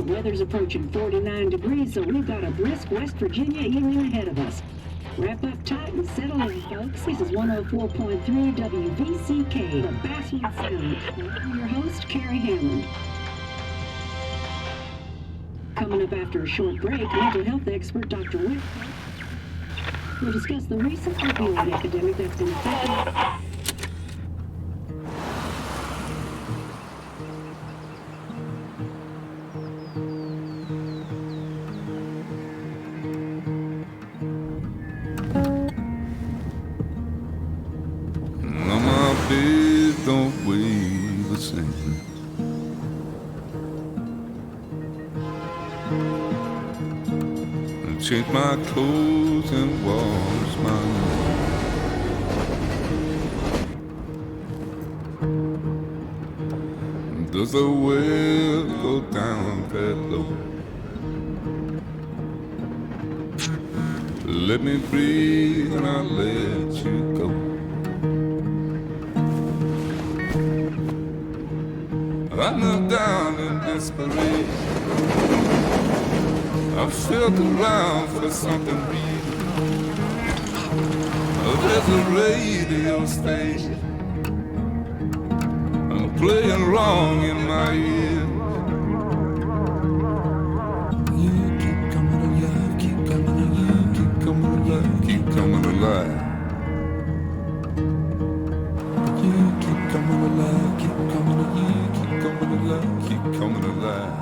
The weather's approaching 49 degrees, so we've got a brisk West Virginia evening ahead of us. Wrap up tight and settle in, folks. This is 104.3 WVCK, the Basswood Sound. I'm your host, Carrie Hammond. Coming up after a short break, mental health expert Dr. Wick will discuss the recent opioid epidemic that's been affecting. Don't weigh the same. And change my clothes and wash my hands. Does the well go down that low? Let me breathe and I'll let you go. I knelt down in desperation. I felt around for something real. There's a radio station playing wrong in my ear. You keep coming alive, keep coming alive, keep coming alive, keep coming alive. You keep coming alive, keep coming alive, keep coming alive, keep coming alive.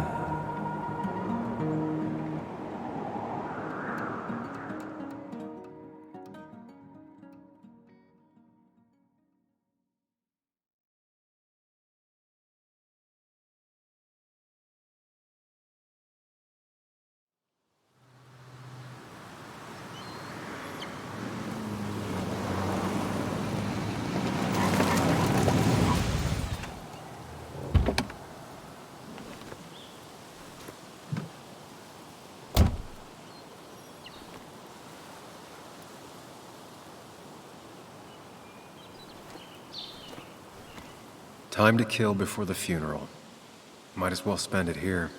Time to kill before the funeral. Might as well spend it here.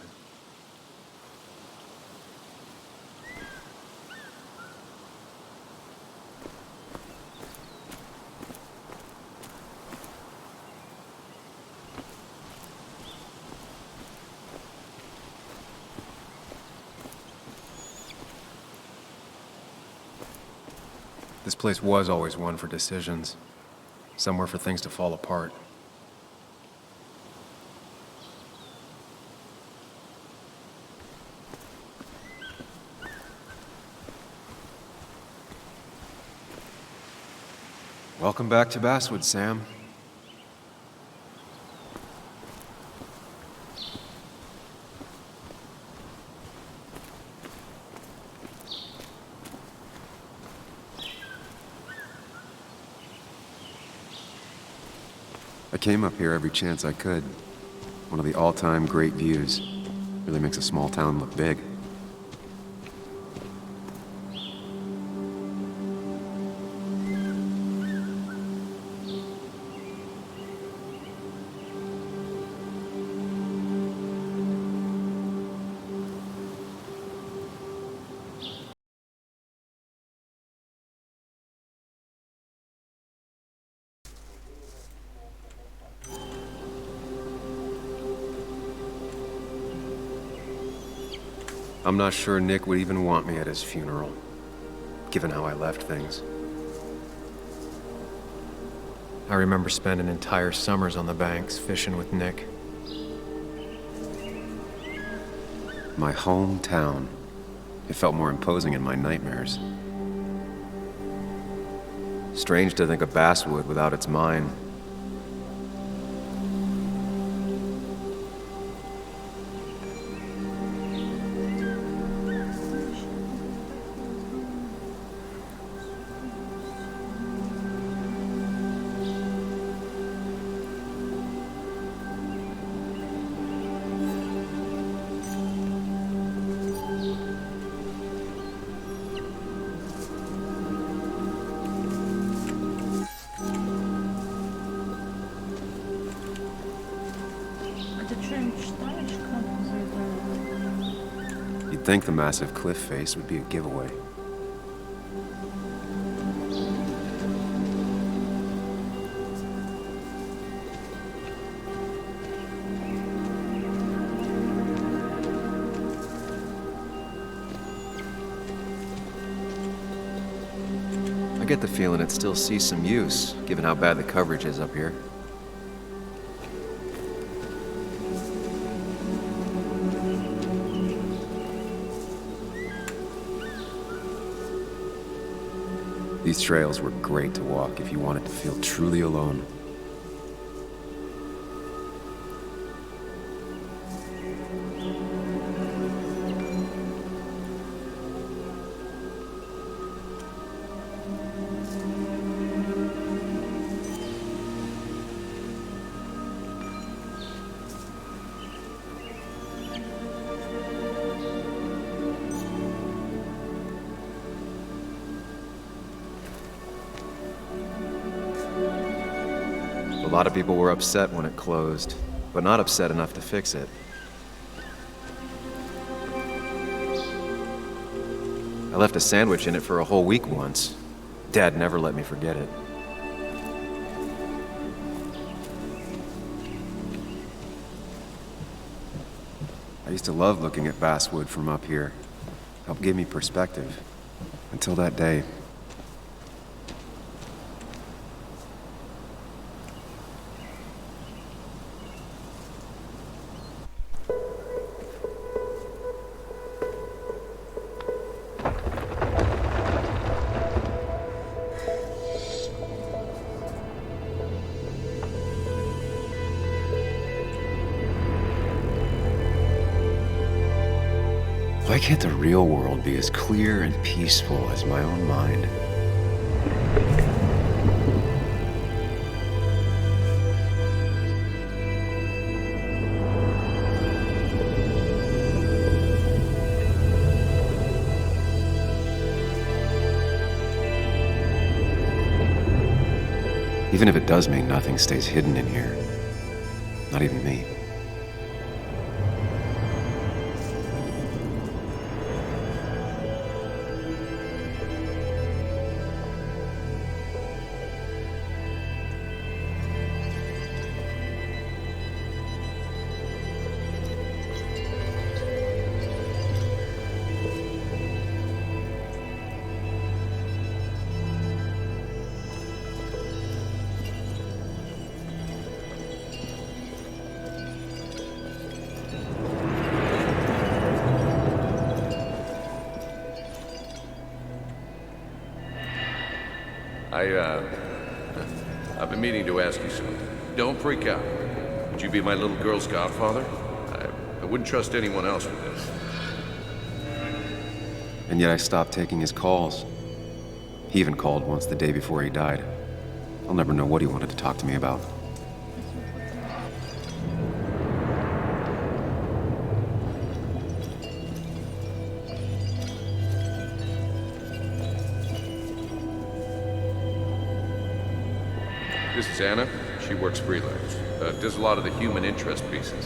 This place was always one for decisions. Somewhere for things to fall apart. Welcome back to Basswood, Sam. I came up here every chance I could. One of the all-time great views. Really makes a small town look big. I'm not sure Nick would even want me at his funeral, given how I left things. I remember spending entire summers on the banks fishing with Nick. My hometown. It felt more imposing in my nightmares. Strange to think of Basswood without its mine. think the massive cliff face would be a giveaway. I get the feeling it still sees some use, given how bad the coverage is up here. These trails were great to walk if you wanted to feel truly alone. A lot of people were upset when it closed, but not upset enough to fix it. I left a sandwich in it for a whole week once. Dad never let me forget it. I used to love looking at Basswood from up here. Helped give me perspective. Until that day. Why can't the real world be as clear and peaceful as my own mind? Even if it does mean nothing stays hidden in here. Not even me. I've been meaning to ask you something. Don't freak out. Would you be my little girl's godfather? I wouldn't trust anyone else with this. And yet I stopped taking his calls. He even called once the day before he died. I'll never know what he wanted to talk to me about. This is Anna. She works freelance. Does a lot of the human interest pieces.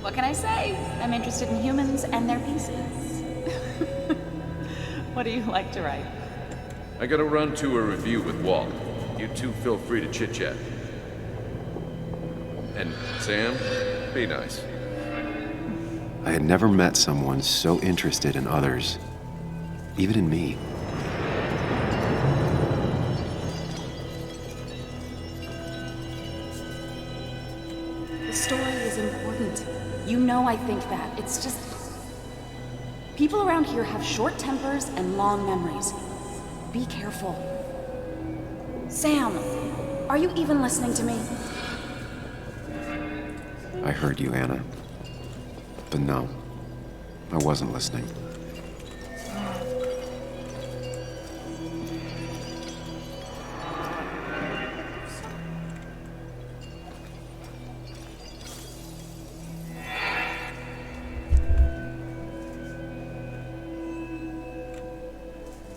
What can I say? I'm interested in humans and their pieces. What do you like to write? I gotta run to a review with Walt. You two feel free to chit-chat. And Sam, be nice. I had never met someone so interested in others, even in me. The story is important. You know I think that. It's just... people around here have short tempers and long memories. Be careful. Sam, are you even listening to me? I heard you, Anna. But no, I wasn't listening.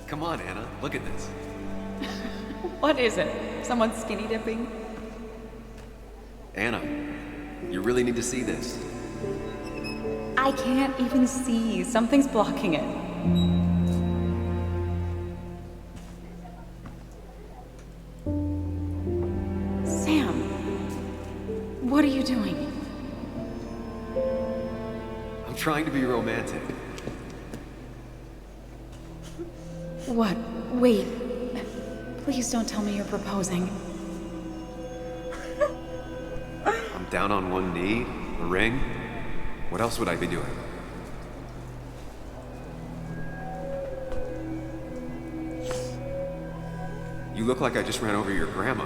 Come on, Anna, look at this. What is it? Someone skinny dipping? Anna, you really need to see this. I can't even see. Something's blocking it. Sam, what are you doing? I'm trying to be romantic. What? Wait. Please don't tell me you're proposing. I'm down on one knee, a ring. What else would I be doing? You look like I just ran over your grandma.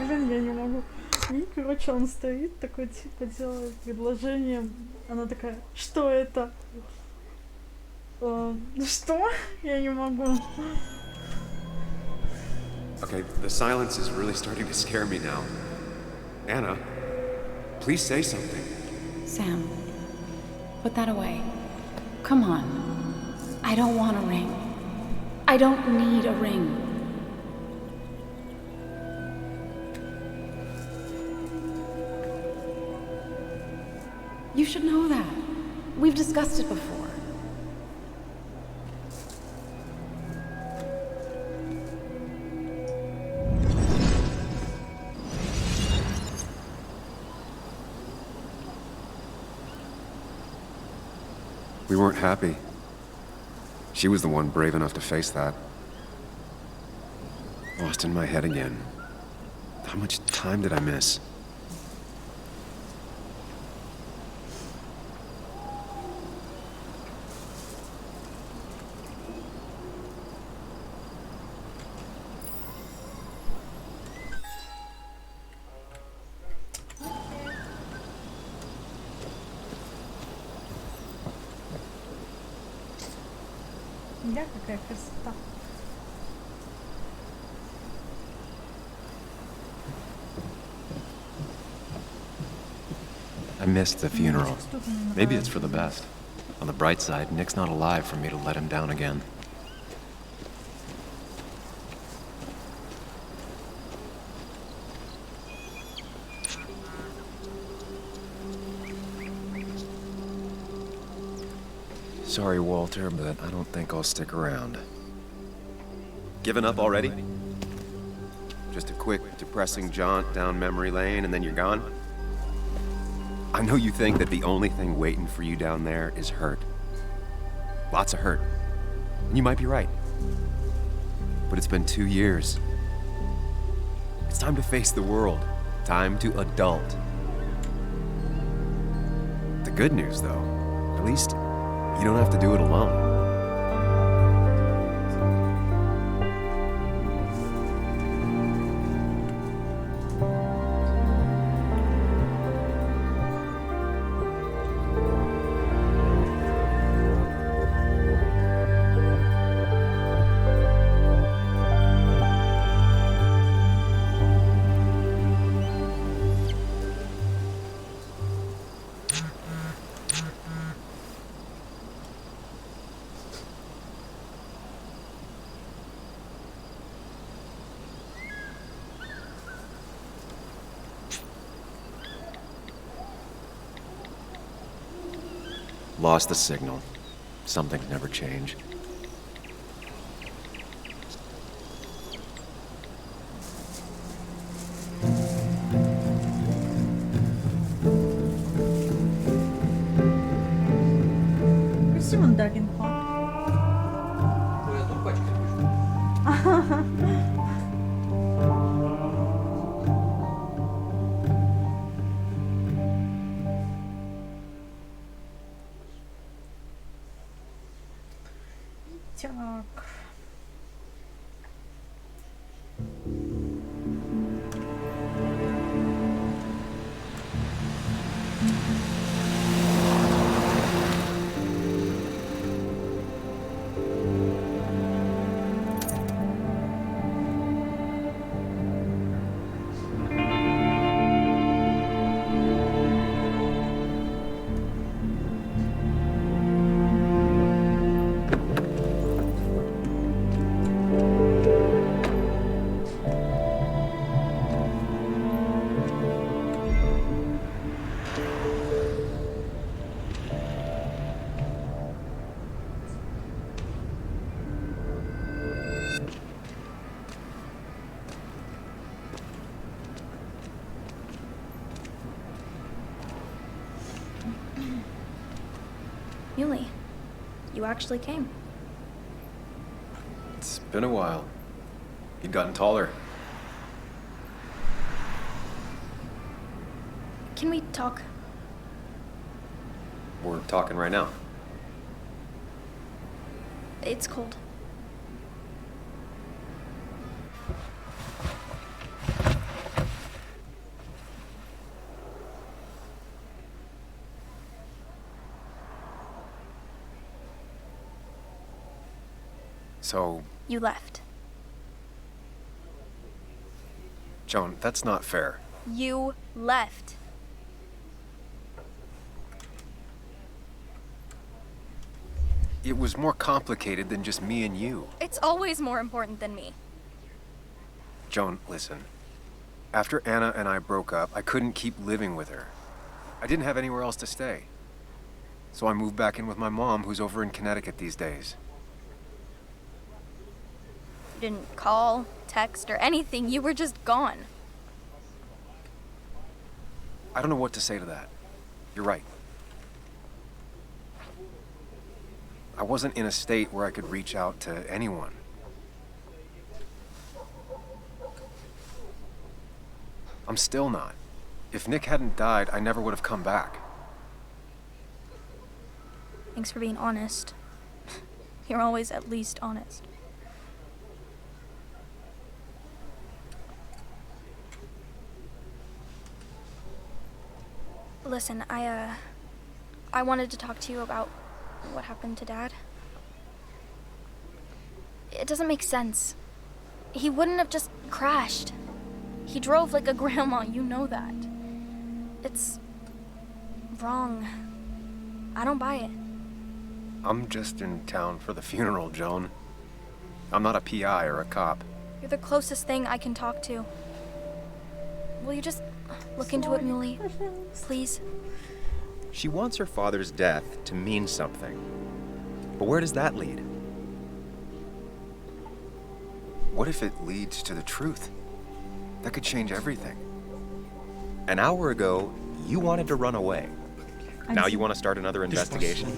Блин, я не могу. И, короче, он стоит, такой, типа, делает предложение. Она такая, что это? Что? Я не могу. Okay, the silence is really starting to scare me now. Anna, please say something. Sam, put that away. Come on. I don't want a ring. I don't need a ring. You should know that. We've discussed it before. We weren't happy. She was the one brave enough to face that. Lost in my head again. How much time did I miss? Я какая красота. I missed the funeral. Maybe it's for the best. On the bright side, Nick's not alive for me to let him down again. Sorry, Walter, but I don't think I'll stick around. Given up already? Just a quick, depressing jaunt down memory lane and then you're gone? I know you think that the only thing waiting for you down there is hurt. Lots of hurt. And you might be right. But it's been 2 years. It's time to face the world. Time to adult. The good news, though, at least you don't have to do it alone. Lost the signal. Some things never change. Красиво Дагин Парк. Так. Muley. You actually came. It's been a while. You'd gotten taller. Can we talk? We're talking right now. It's cold. So, You left. Joan, that's not fair. You left. It was more complicated than just me and you. It's always more important than me. Joan, listen. After Anna and I broke up, I couldn't keep living with her. I didn't have anywhere else to stay. So I moved back in with my mom, who's over in Connecticut these days. You didn't call, text, or anything. You were just gone. I don't know what to say to that. You're right. I wasn't in a state where I could reach out to anyone. I'm still not. If Nick hadn't died, I never would have come back. Thanks for being honest. You're always at least honest. Listen, I wanted to talk to you about what happened to Dad. It doesn't make sense. He wouldn't have just crashed. He drove like a grandma, you know that. It's wrong. I don't buy it. I'm just in town for the funeral, Joan. I'm not a PI or a cop. You're the closest thing I can talk to. Will you just look into it, Muley? Please? She wants her father's death to mean something. But where does that lead? What if it leads to the truth? That could change everything. An hour ago, you wanted to run away. Now you want to start another investigation?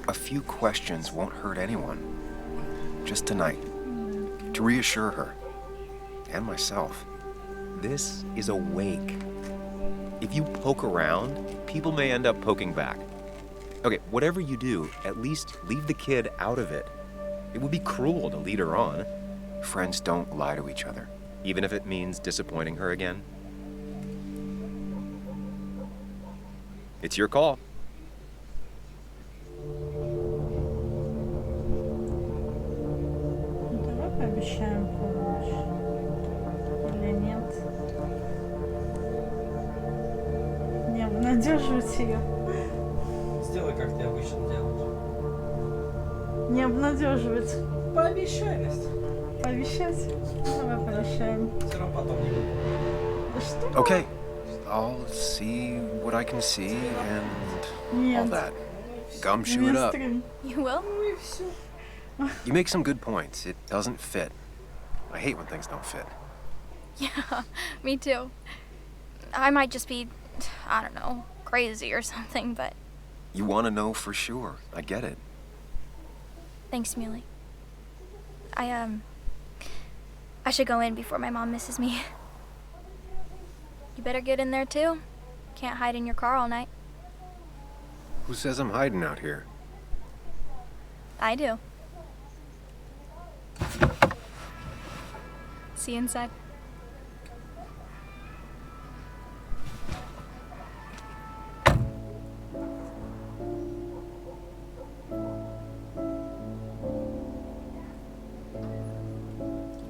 A few questions won't hurt anyone. Just tonight. To reassure her. And myself. This is a wake. If you poke around, people may end up poking back. Okay, whatever you do, at least leave the kid out of it. It would be cruel to lead her on. Friends don't lie to each other, even if it means disappointing her again. It's your call. Давай пообещаем помощь. Или нет? Не обнадеживать ее. Сделай, как ты обычно делаешь. Не обнадеживать. Пообещай, Настя. Пообещать? Давай пообещаем. Все равно потом не буду. Да что? Okay, I'll see what I can see and all Нет. that. Gumshoe it up. Стрим. You will? Ну и все. You make some good points. It doesn't fit. I hate when things don't fit. Yeah, me too. I might just be, I don't know, crazy or something, but You want to know for sure. I get it. thanks, Muley. I should go in before my mom misses me. You better get in there too. Can't hide in your car all night. Who says I'm hiding out here? I do. See you inside.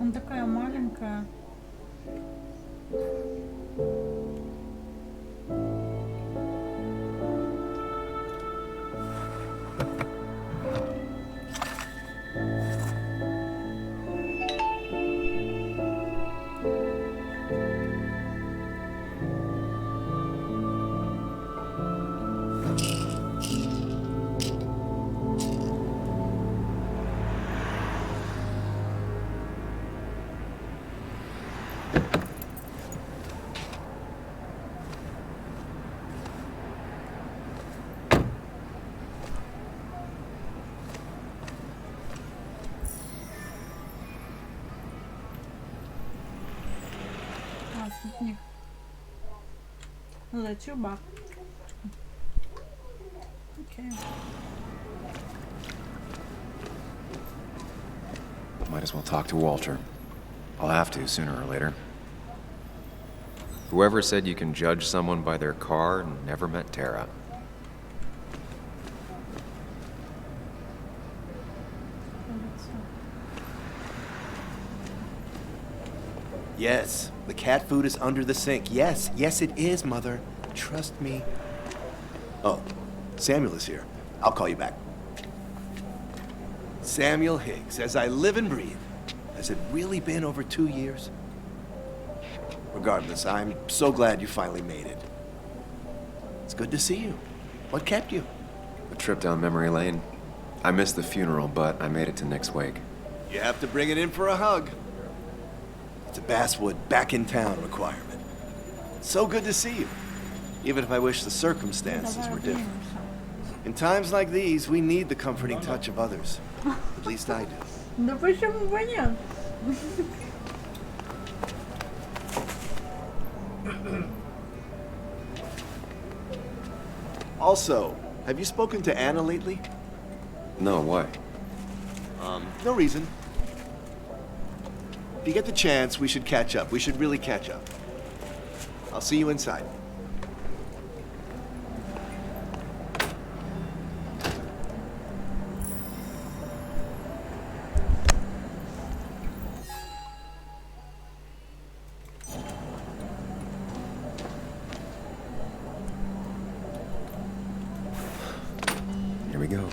Она такая маленькая. The tuba. Okay. Might as well talk to Walter. I'll have to sooner or later. Whoever said you can judge someone by their car never met Tara. Yes, the cat food is under the sink. Yes, yes it is, Mother. Trust me. Oh, Samuel is here. I'll call you back. Samuel Higgs, as I live and breathe. Has it really been over 2 years? Regardless, I'm so glad you finally made it. It's good to see you. What kept you? A trip down memory lane. I missed the funeral, but I made it to Nick's wake. You have to bring it in for a hug. It's a Basswood back-in-town requirement. So good to see you, even if I wish the circumstances were different. In times like these, we need the comforting touch of others. At least I do. Да почему бы нет? Also, have you spoken to Anna lately? No, why? No reason. If you get the chance, we should catch up. We should really catch up. I'll see you inside. Here we go.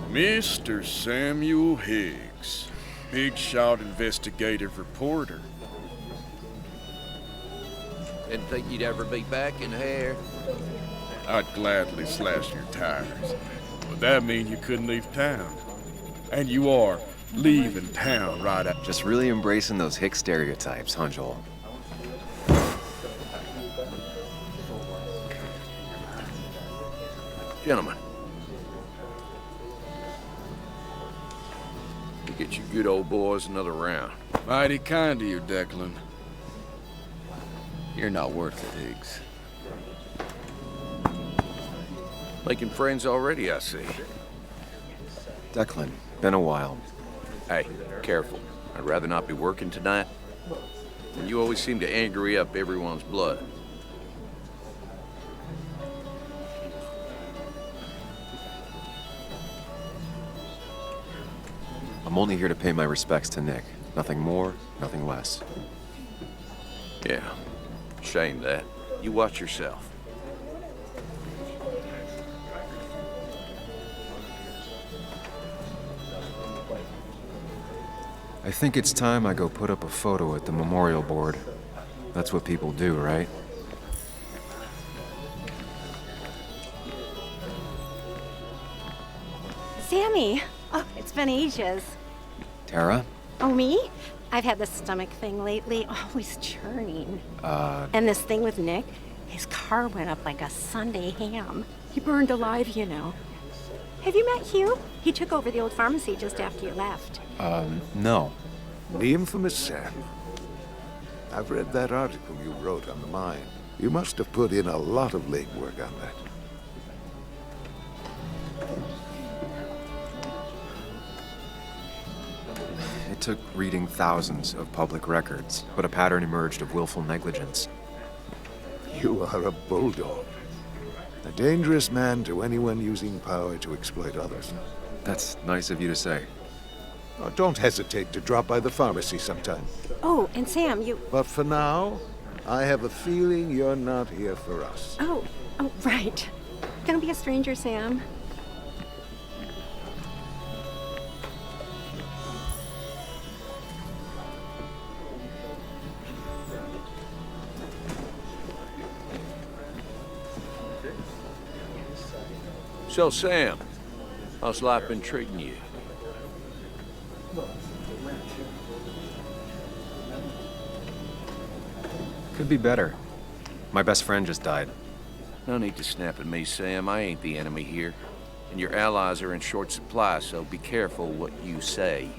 Mr. Samuel Higgs, big shot investigative reporter. Didn't think you'd ever be back in here. I'd gladly slash your tires. Would that mean you couldn't leave town? And you are leaving town right out. Just really embracing those hick stereotypes, huh, Joel? Gentlemen. You get you good old boys another round. Mighty kind of you, Declan. You're not worth it, Higgs. Making friends already, I see. Declan, been a while. Hey, careful. I'd rather not be working tonight. And you always seem to angry up everyone's blood. I'm only here to pay my respects to Nick. Nothing more, nothing less. Yeah, shame that. You watch yourself. I think it's time I go put up a photo at the memorial board. That's what people do, right? Sammy! Oh, it's been ages. Tara? Oh, me? I've had this stomach thing lately, always churning. And this thing with Nick, his car went up like a Sunday ham. He burned alive, you know. Have you met Hugh? He took over the old pharmacy just after you left. No. The infamous Sam. I've read that article you wrote on the mine. You must have put in a lot of legwork on that. It took reading thousands of public records, but a pattern emerged of willful negligence. You are a bulldog. A dangerous man to anyone using power to exploit others. That's nice of you to say. Oh, don't hesitate to drop by the pharmacy sometime. Oh, and Sam, you... But for now, I have a feeling you're not here for us. Oh, right. Don't be a stranger, Sam. So, Sam, how's life been treating you? Could be better. My best friend just died. No need to snap at me, Sam. I ain't the enemy here. And your allies are in short supply, so be careful what you say.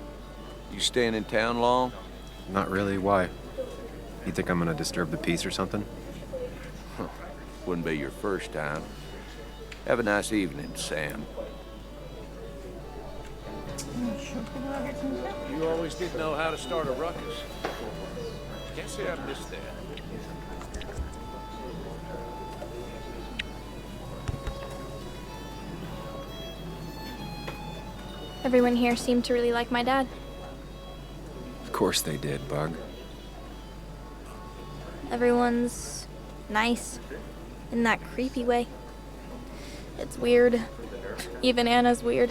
You staying in town long? Not really. Why? You think I'm gonna disturb the peace or something? Wouldn't be your first time. Have a nice evening, Sam. You always did know how to start a ruckus. Can't say I missed that. Everyone here seemed to really like my dad. Of course they did, Bug. Everyone's nice in that creepy way. It's weird. Even Anna's weird.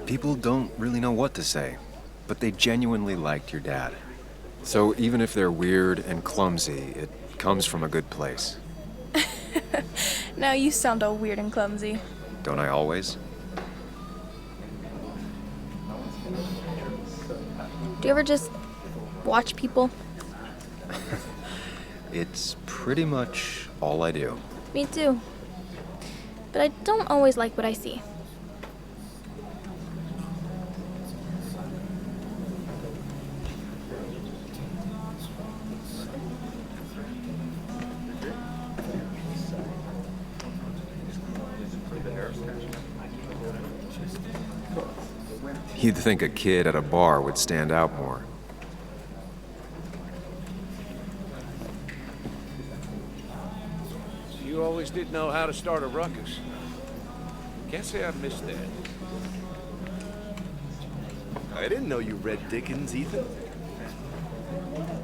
People don't really know what to say, but they genuinely liked your dad. So even if they're weird and clumsy, it comes from a good place. Now you sound all weird and clumsy. Don't I always? Do you ever just watch people? It's pretty much all I do. Me too. But I don't always like what I see. You'd think a kid at a bar would stand out more. You always did know how to start a ruckus. Can't say I missed that. I didn't know you read Dickens, Ethan.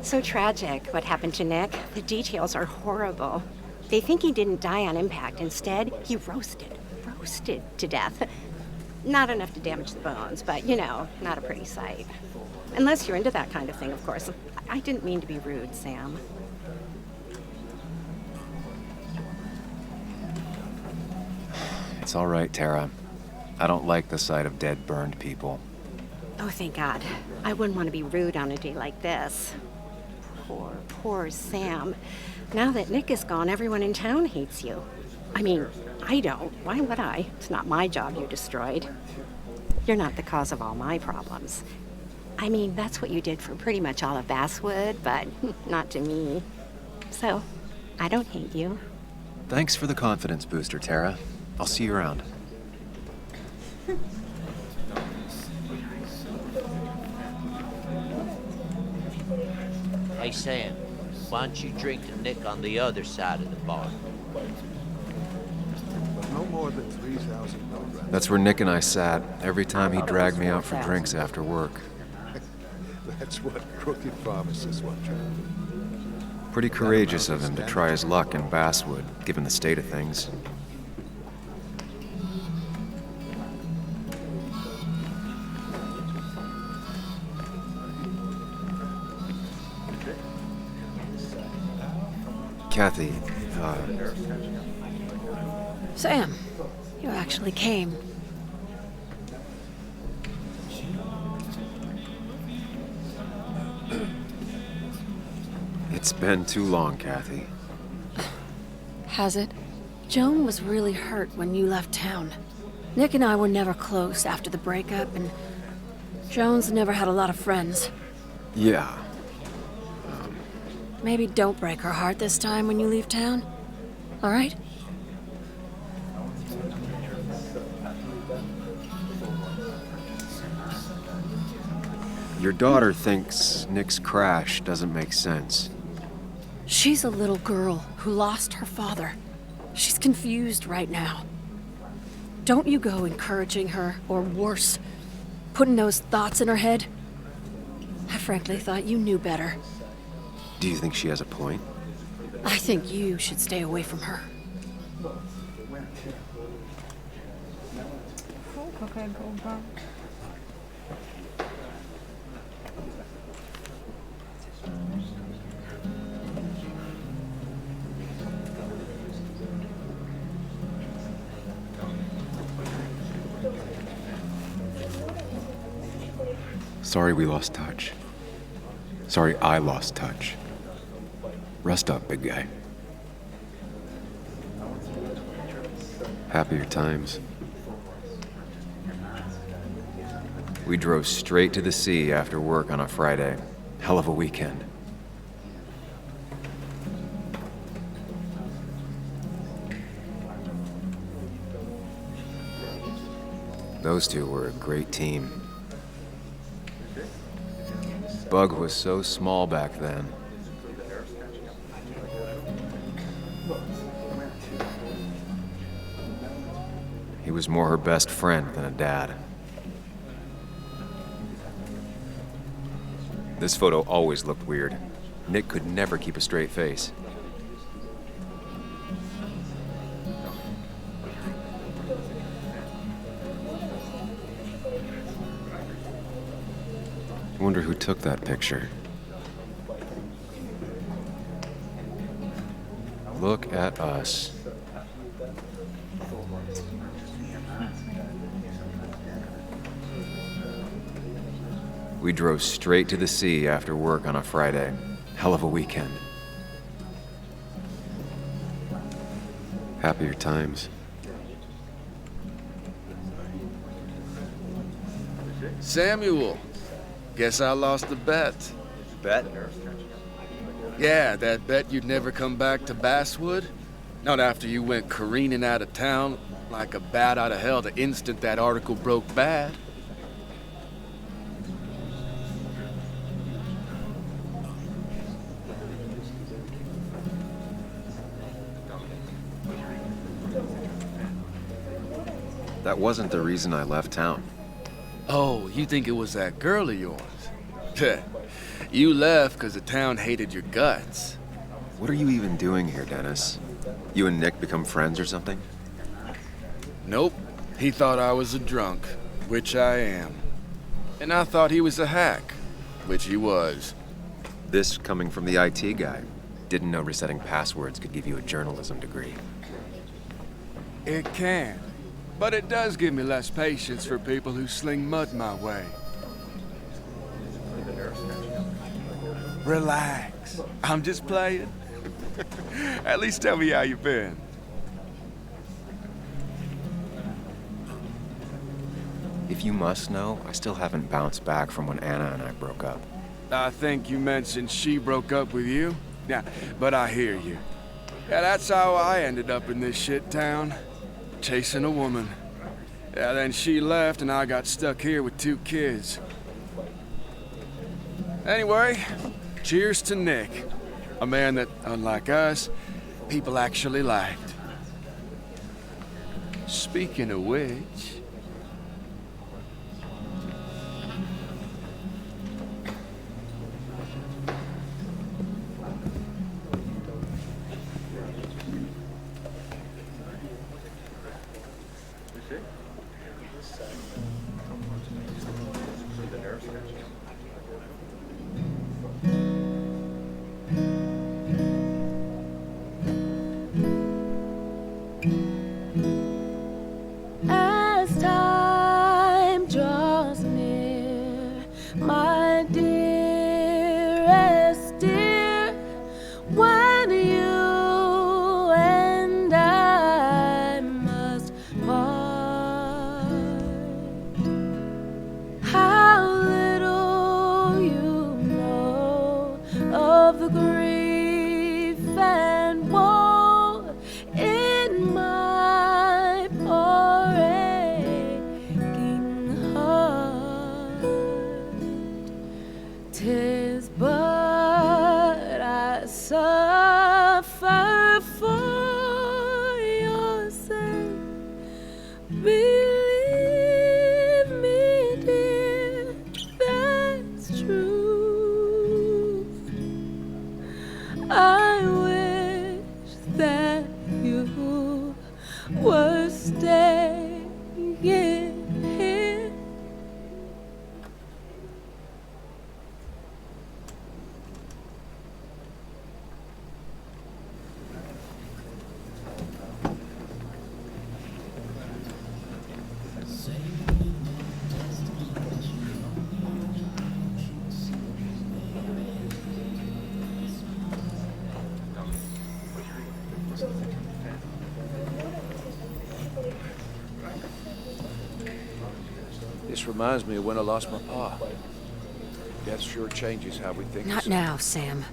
So tragic, what happened to Nick. The details are horrible. They think he didn't die on impact. Instead, he roasted to death. Not enough to damage the bones, but, you know, not a pretty sight. Unless you're into that kind of thing, of course. I didn't mean to be rude, Sam. It's all right, Tara. I don't like the sight of dead, burned people. Oh, thank God. I wouldn't want to be rude on a day like this. Poor Sam. Now that Nick is gone, everyone in town hates you. I mean, I don't. Why would I? It's not my job you destroyed. You're not the cause of all my problems. I mean, that's what you did for pretty much all of Basswood, but not to me. So, I don't hate you. Thanks for the confidence booster, Tara. I'll see you around. Hey, Sam, why don't you drink to Nick on the other side of the bar? No more than 3,000. That's where Nick and I sat every time he dragged me out for drinks after work. That's what crooked pharmacists want you to do. Pretty courageous of him to try his luck in Basswood, given the state of things. Kathy, Sam, you actually came. It's been too long, Kathy. Has it? Joan was really hurt when you left town. Nick and I were never close after the breakup, and Joan's never had a lot of friends. Yeah. Maybe don't break her heart this time when you leave town. All right? Your daughter thinks Nick's crash doesn't make sense. She's a little girl who lost her father. She's confused right now. Don't you go encouraging her, or worse, putting those thoughts in her head. I frankly thought you knew better. Do you think she has a point? I think you should stay away from her. какая голова. Sorry we lost touch. Sorry I lost touch. Rest up, big guy. Happier times. We drove straight to the sea after work on a Friday. Hell of a weekend. Those two were a great team. Bug was so small back then. He was more her best friend than a dad. This photo always looked weird. Nick could never keep a straight face. I wonder who took that picture. Look at us. We drove straight to the sea after work on a Friday. Hell of a weekend. Happier times. Samuel, guess I lost the bet. Bet? Yeah, that bet you'd never come back to Basswood. Not after you went careening out of town like a bat out of hell the instant that article broke bad. That wasn't the reason I left town. Oh, you think it was that girl of yours? You left because the town hated your guts. What are you even doing here, Dennis? You and Nick become friends or something? Nope. He thought I was a drunk, which I am. And I thought he was a hack, which he was. This coming from the IT guy. Didn't know resetting passwords could give you a journalism degree. It can. But it does give me less patience for people who sling mud my way. Relax. I'm just playing. At least tell me how you been. If you must know, I still haven't bounced back from when Anna and I broke up. I think you mentioned she broke up with you. Yeah, but I hear you. Yeah, that's how I ended up in this shit town. Chasing a woman. Yeah, then she left and I got stuck here with 2 kids. Anyway, cheers to Nick. A man that, unlike us, people actually liked. Speaking of which... As time draws near, my dearest dear, when you and I must part, how little you know of the grief and woe in my poor aching heart. 'Tis but I suffer for your sake. Believe me, dear, that's true. I wish that you were staying here. reminds me of when I lost my pa. That sure changes how we think. Not now, Sam.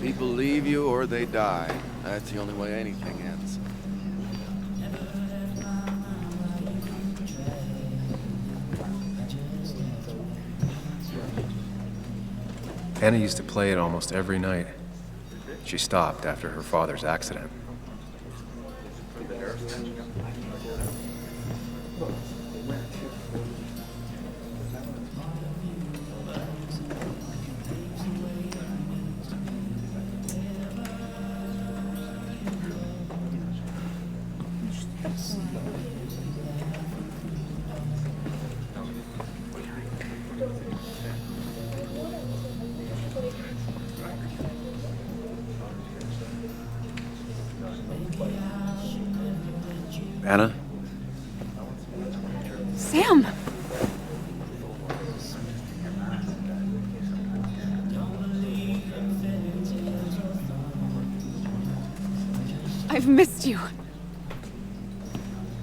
People leave you or they die. That's the only way anything ends. Anna used to play it almost every night. She stopped after her father's accident. Anna? Sam! I've missed you.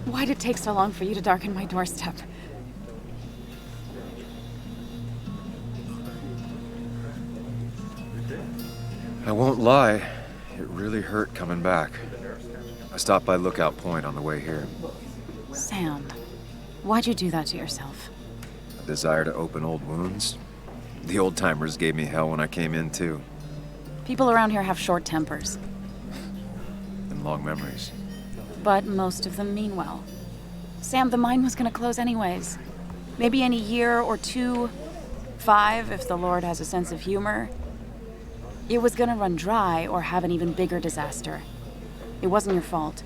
Why'd it take so long for you to darken my doorstep? I won't lie, it really hurt coming back. I stopped by Lookout Point on the way here. Sam, why'd you do that to yourself? A desire to open old wounds? The old-timers gave me hell when I came in, too. People around here have short tempers, And long memories. but most of them mean well. Sam, the mine was gonna close anyways. Maybe in a year or 2, 5 if the Lord has a sense of humor. It was gonna run dry or have an even bigger disaster. It wasn't your fault.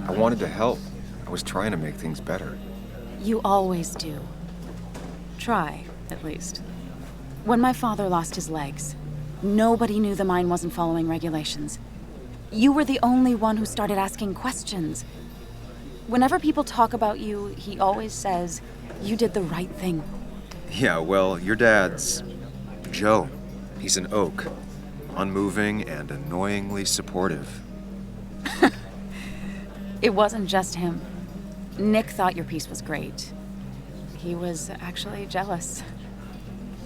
I wanted to help. I was trying to make things better. You always do. Try, at least. When my father lost his legs, nobody knew the mine wasn't following regulations. You were the only one who started asking questions. Whenever people talk about you, he always says, you did the right thing. Yeah, well, your dad's... Joe. He's an oak. Unmoving and annoyingly supportive. It wasn't just him. Nick thought your piece was great. He was actually jealous.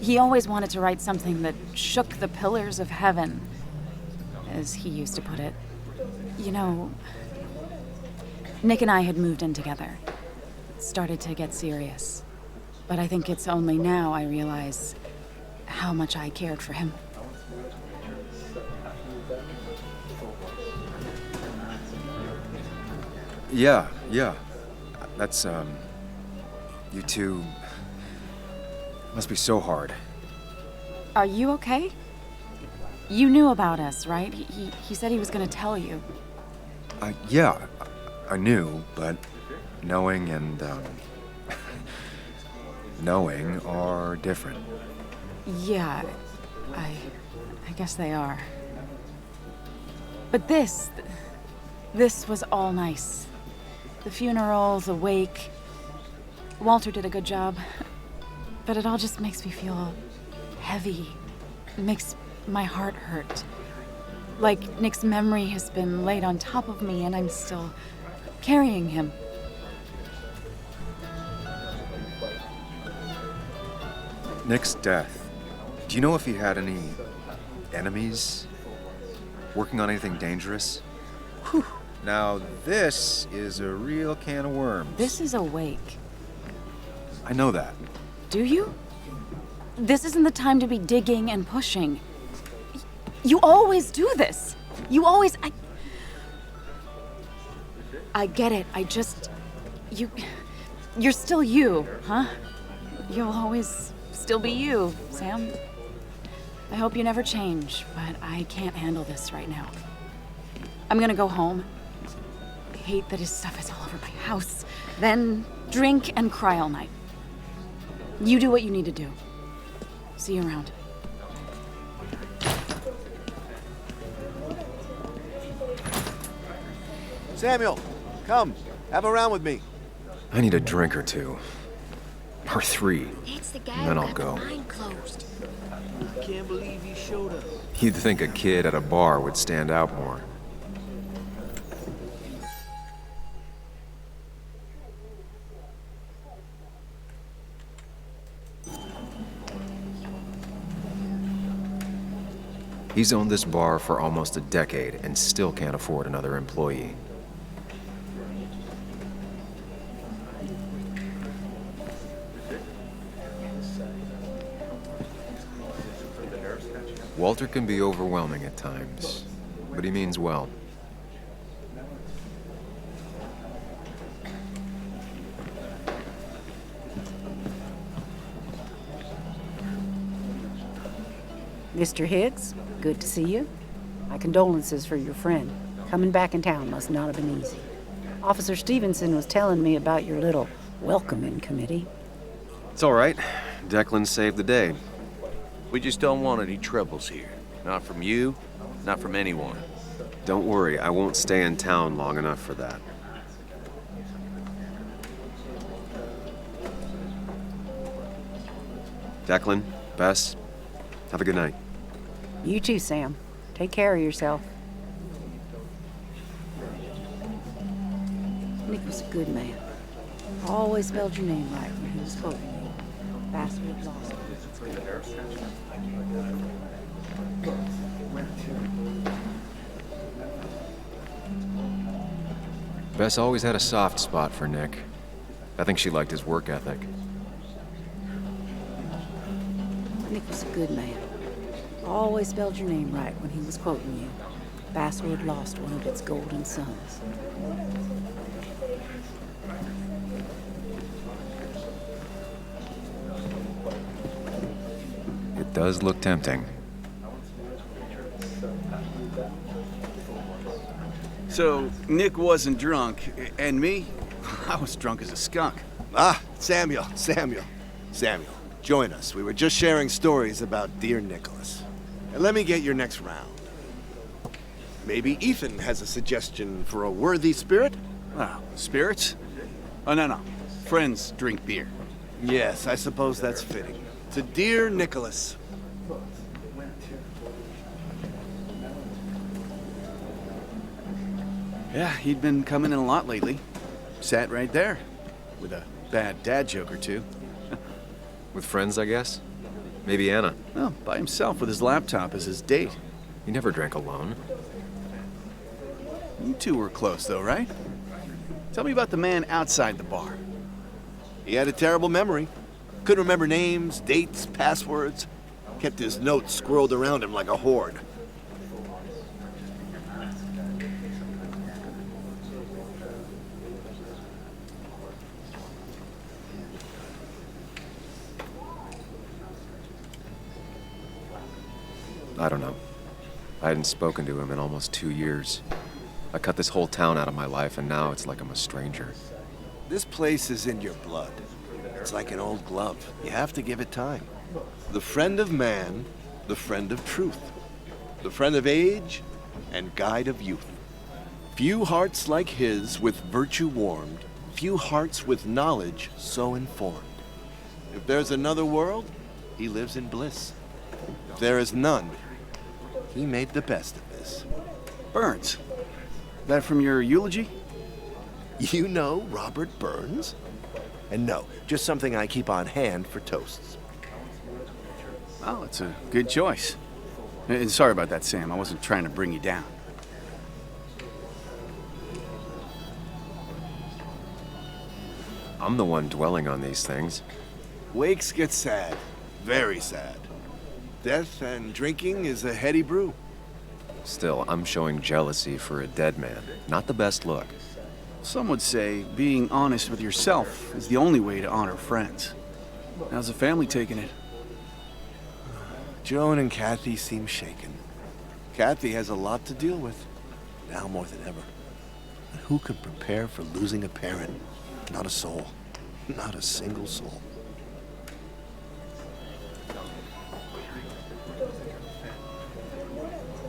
He always wanted to write something that shook the pillars of heaven, as he used to put it. You know, Nick and I had moved in together. It started to get serious. But I think it's only now I realize how much I cared for him. Yeah. That's, you two... Must be so hard. Are you okay? You knew about us, right? He said he was gonna tell you. Yeah, I knew, but knowing and, knowing are different. Yeah, I guess they are. But this was all nice. The funeral, the wake. Walter did a good job. But it all just makes me feel heavy. It makes my heart hurt. Like Nick's memory has been laid on top of me and I'm still carrying him. Nick's death. Do you know if he had any enemies? Working on anything dangerous? Whew. Now, this is a real can of worms. This is a wake. I know that. Do you? This isn't the time to be digging and pushing. You always do this. You always... I get it. I just... You're still you, huh? You'll always still be you, Sam. I hope you never change, but I can't handle this right now. I'm gonna go home. I hate that his stuff is all over my house. Then drink and cry all night. You do what you need to do. See you around. Samuel, come. Have a round with me. I need a drink or two. Or 3. That's the guy And then who I'll got go. the mine closed. Can't believe you showed up. You'd think a kid at a bar would stand out more. He's owned this bar for almost a decade and still can't afford another employee. Walter can be overwhelming at times, but he means well. Mr. Hicks, good to see you. My condolences for your friend. Coming back in town must not have been easy. Officer Stevenson was telling me about your little welcoming committee. It's all right. Declan saved the day. We just don't want any troubles here. Not from you, not from anyone. Don't worry, I won't stay in town long enough for that. Declan, Bess, have a good night. You too, Sam. Take care of yourself. Nick was a good man. Always spelled your name right when he was quoting me. Bastard lost. Bess always had a soft spot for Nick. I think she liked his work ethic. Nick was a good man. Always spelled your name right when he was quoting you. Basswood lost one of its golden sons. It does look tempting. So, Nick wasn't drunk, and me? I was drunk as a skunk. Ah, Samuel, join us. We were just sharing stories about dear Nicholas. And let me get your next round. Maybe Ethan has a suggestion for a worthy spirit? Oh, spirits? Oh, no. Friends drink beer. Yes, I suppose that's fitting. To dear Nicholas. Yeah, he'd been coming in a lot lately. Sat right there, with a bad dad joke or two. With friends, I guess? Maybe Anna. Well, by himself with his laptop as his date. He never drank alone. You two were close, though, right? Tell me about the man outside the bar. He had a terrible memory. Couldn't remember names, dates, passwords. Kept his notes squirreled around him like a hoard. I don't know. I hadn't spoken to him in almost 2 years. I cut this whole town out of my life, and now it's like I'm a stranger. This place is in your blood. It's like an old glove. You have to give it time. The friend of man, the friend of truth. The friend of age, and guide of youth. Few hearts like his with virtue warmed, few hearts with knowledge so informed. If there's another world, he lives in bliss. If there is none, he made the best of this. Burns. That from your eulogy? You know Robert Burns? And no, just something I keep on hand for toasts. Oh, it's a good choice. And sorry about that, Sam. I wasn't trying to bring you down. I'm the one dwelling on these things. Wakes get sad. Very sad. Death and drinking is a heady brew. Still, I'm showing jealousy for a dead man. Not the best look. Some would say being honest with yourself is the only way to honor friends. How's the family taking it? Joan and Kathy seem shaken. Kathy has a lot to deal with, now more than ever. And who could prepare for losing a parent? Not a soul. Not a single soul.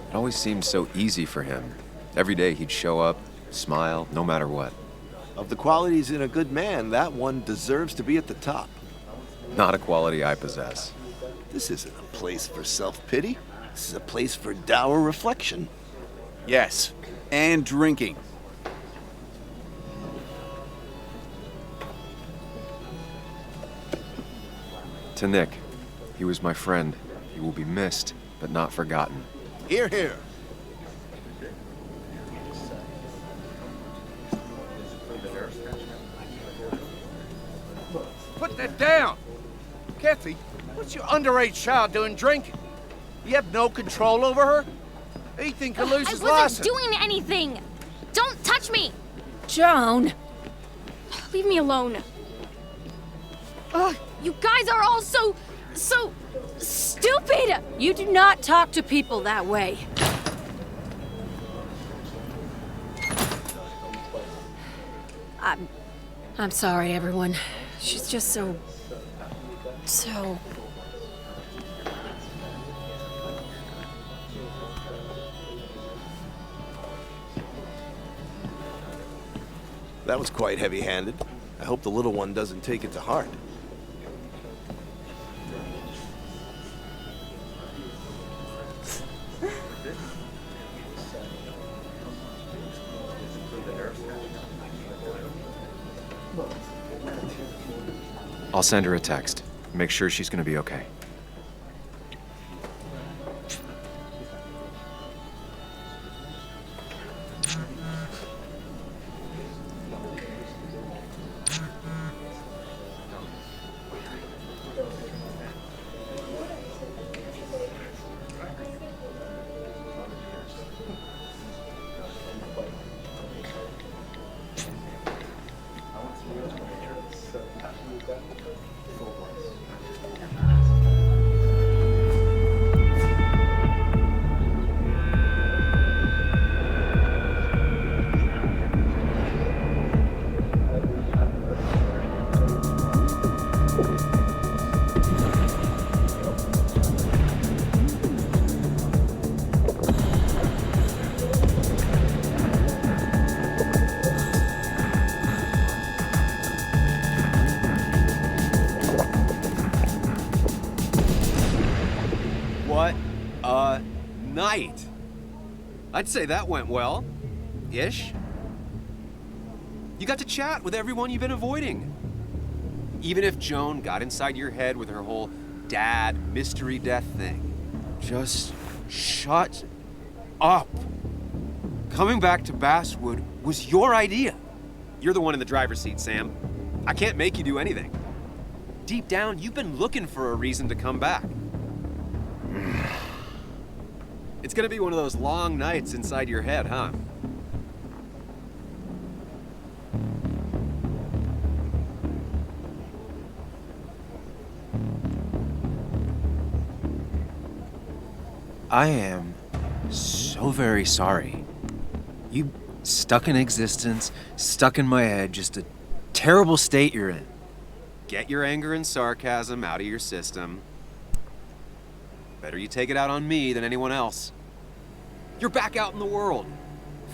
It always seemed so easy for him. Every day he'd show up, smile, no matter what. Of the qualities in a good man, that one deserves to be at the top. Not a quality I possess. This isn't a place for self-pity. This is a place for dour reflection. Yes, and drinking. To Nick. He was my friend. He will be missed, but not forgotten. Hear, hear. Put that down! Kathy, what's your underage child doing drinking? You have no control over her? Ethan could lose his I wasn't license. doing anything! Don't touch me! Joan! Leave me alone. Ugh, you guys are all so stupid! You do not talk to people that way. I'm sorry, everyone. She's just so... That was quite heavy-handed. I hope the little one doesn't take it to heart. I'll send her a text. Make sure she's gonna be okay. What a night! I'd say that went well. Ish. You got to chat with everyone you've been avoiding. Even if Joan got inside your head with her whole dad mystery death thing. Just shut up. Coming back to Basswood was your idea. You're the one in the driver's seat, Sam. I can't make you do anything. Deep down, you've been looking for a reason to come back. It's gonna be one of those long nights inside your head, huh? I am so very sorry. You stuck in existence, stuck in my head, just a terrible state you're in. Get your anger and sarcasm out of your system. Better you take it out on me than anyone else. You're back out in the world.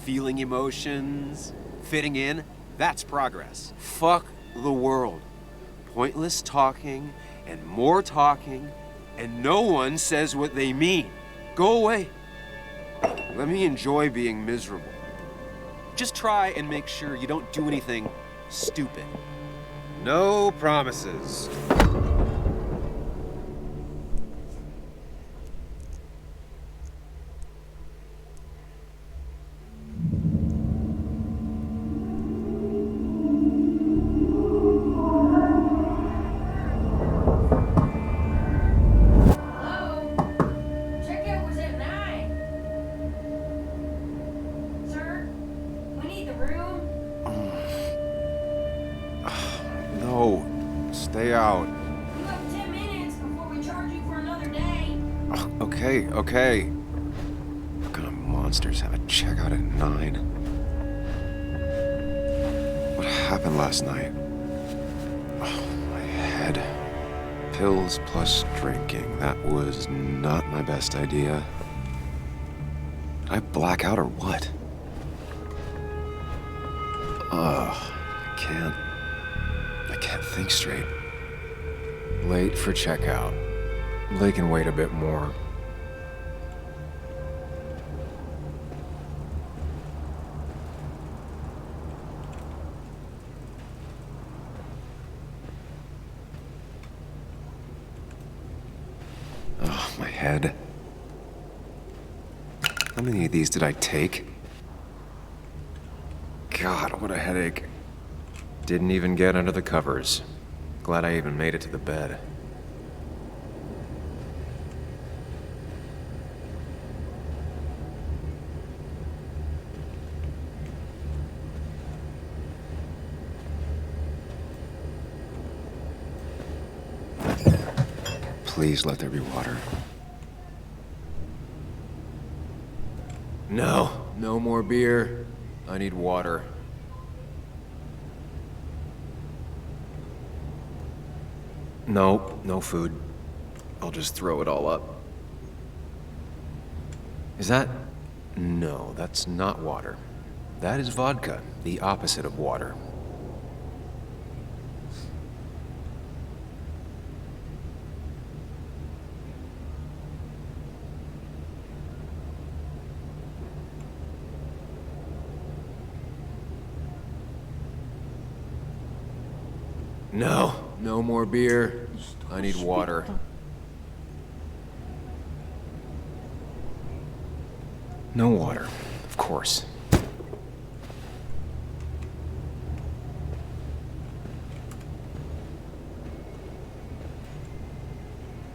Feeling emotions, fitting in, that's progress. Fuck the world. Pointless talking and more talking, and no one says what they mean. Go away. Let me enjoy being miserable. Just try and make sure you don't do anything stupid. No promises. Stay out. You have 10 minutes before we charge you for another day. Okay. What kind of monsters have a checkout at 9? What happened last night? Oh, my head. Pills plus drinking. That was not my best idea. Did I black out or what? Ugh, I can't think straight. Late for checkout. They can wait a bit more. Oh, my head. How many of these did I take? God, what a headache. Didn't even get under the covers. Glad I even made it to the bed. Please let there be water. No, no more beer. I need water. Nope, no food. I'll just throw it all up. Is that... No, that's not water. That is vodka, the opposite of water. No, no more beer. I need water. No water, of course.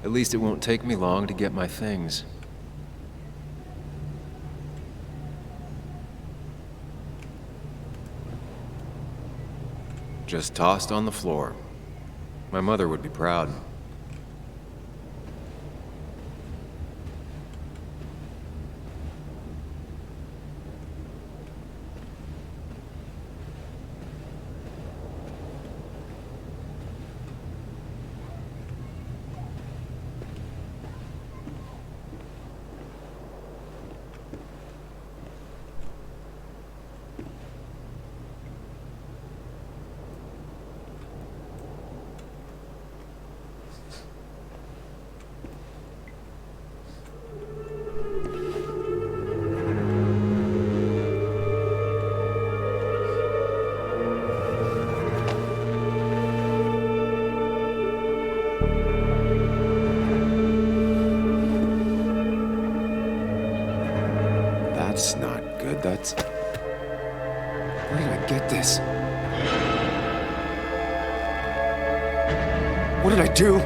At least it won't take me long to get my things. Just tossed on the floor. My mother would be proud. That's not good. That's... Where did I get this? What did I do?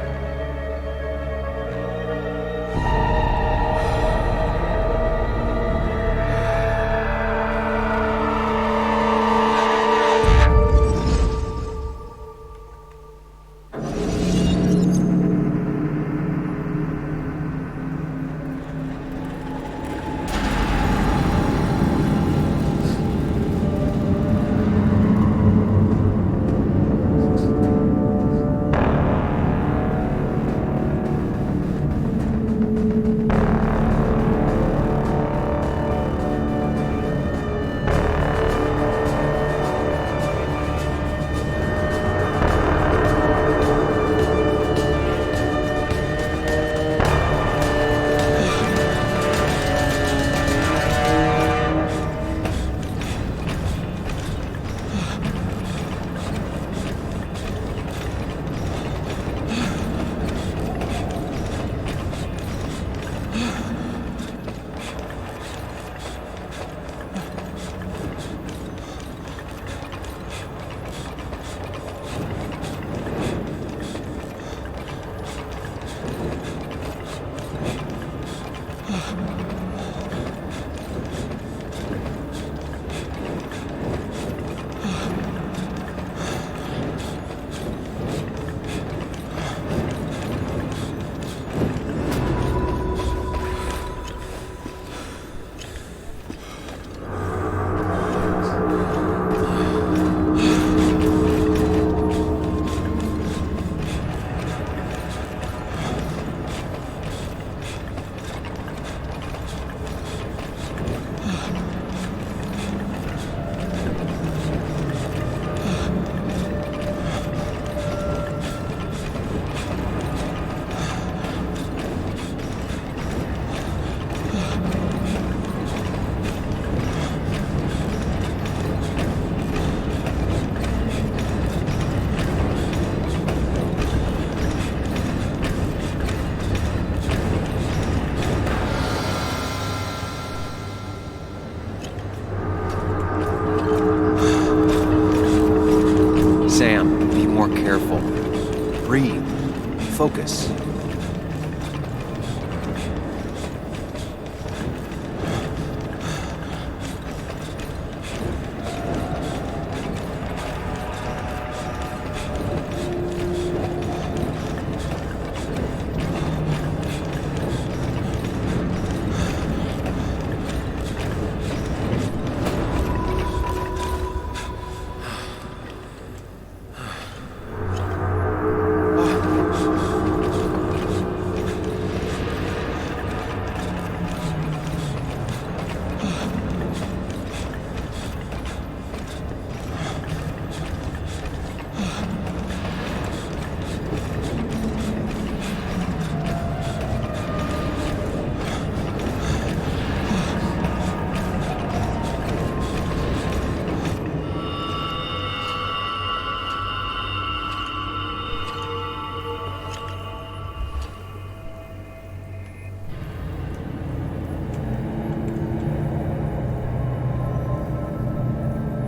Focus.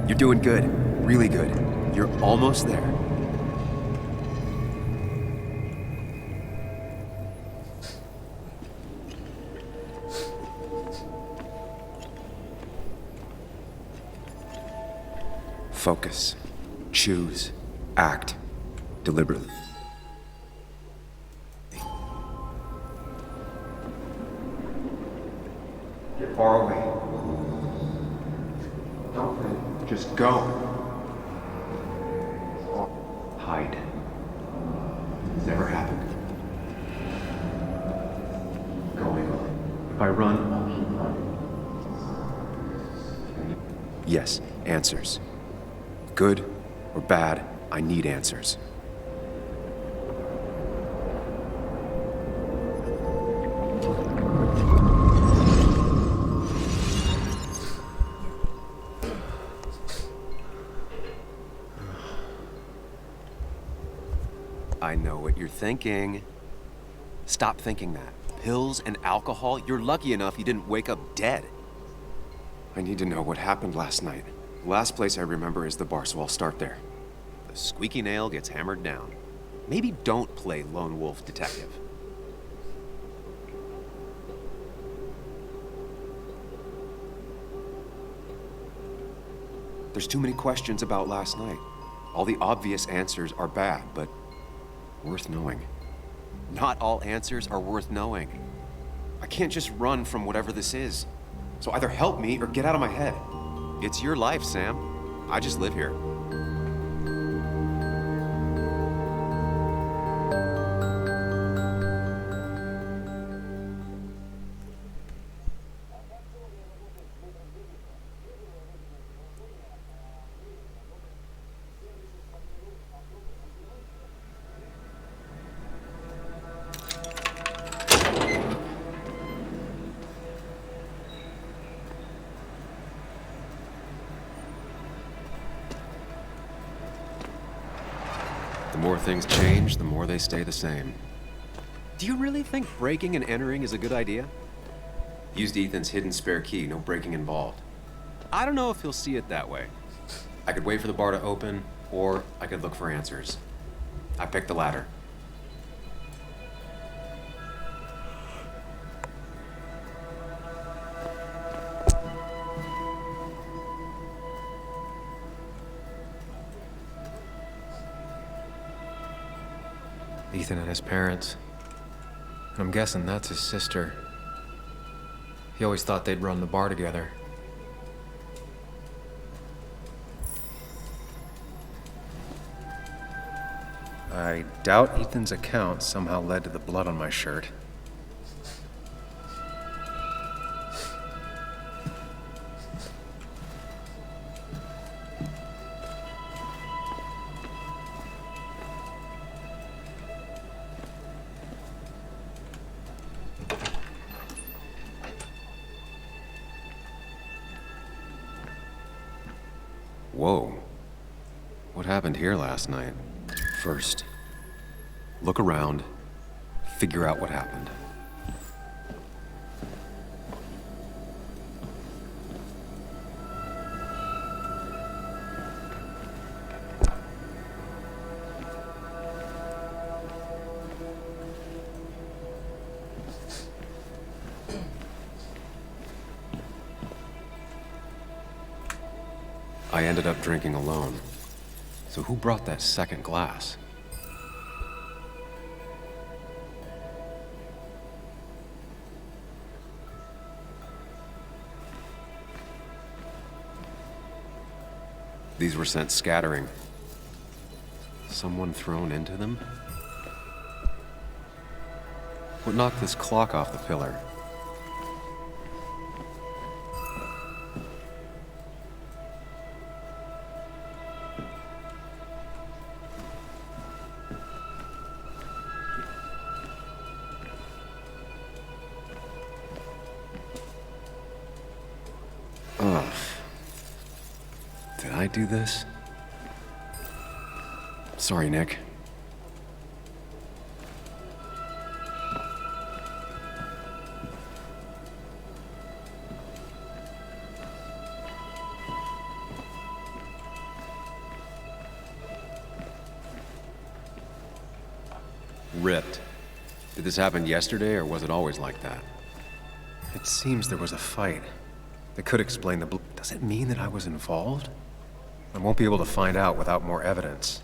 You're doing good. Really good. You're almost there. Focus. Choose. Act. Deliberately. You're far away. Don't think. Just go. Hide. It's never happened. Going. If I run, I'll keep running. Yes, answers. Good or bad, I need answers. I know what you're thinking. Stop thinking that. Pills and alcohol, you're lucky enough you didn't wake up dead. I need to know what happened last night. The last place I remember is the bar, so I'll start there. The squeaky nail gets hammered down. Maybe don't play lone wolf detective. There's too many questions about last night. All the obvious answers are bad, but worth knowing. Not all answers are worth knowing. I can't just run from whatever this is. So either help me or get out of my head. It's your life, Sam. I just live here. The more things change, the more they stay the same. Do you really think breaking and entering is a good idea? Used Ethan's hidden spare key, no breaking involved. I don't know if he'll see it that way. I could wait for the bar to open, or I could look for answers. I picked the latter. Ethan and his parents. And I'm guessing that's his sister. He always thought they'd run the bar together. I doubt Ethan's account somehow led to the blood on my shirt. Whoa. What happened here last night? First, look around, figure out what happened. I ended up drinking alone. So who brought that second glass? These were sent scattering. Someone thrown into them? What knocked this clock off the pillar? Ugh. Did I do this? Sorry, Nick. Ripped. Did this happen yesterday, or was it always like that? It seems there was a fight. That could explain the Does it mean that I was involved? I won't be able to find out without more evidence.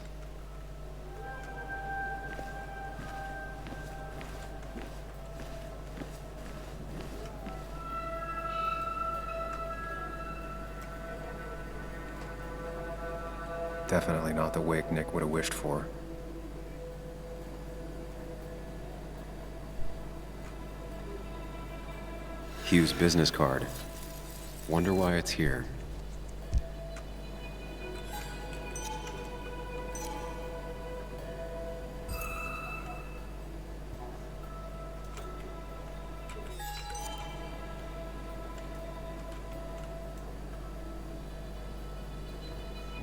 Definitely not the wake Nick would have wished for. Hugh's business card. Wonder why it's here.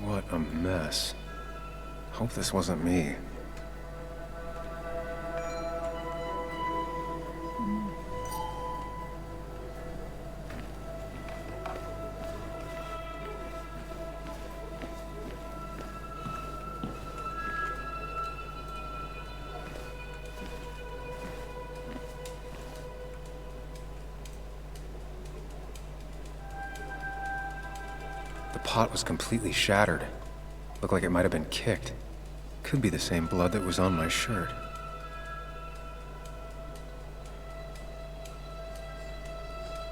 What a mess. Hope this wasn't me. The pot was completely shattered. Looked like it might have been kicked. Could be the same blood that was on my shirt.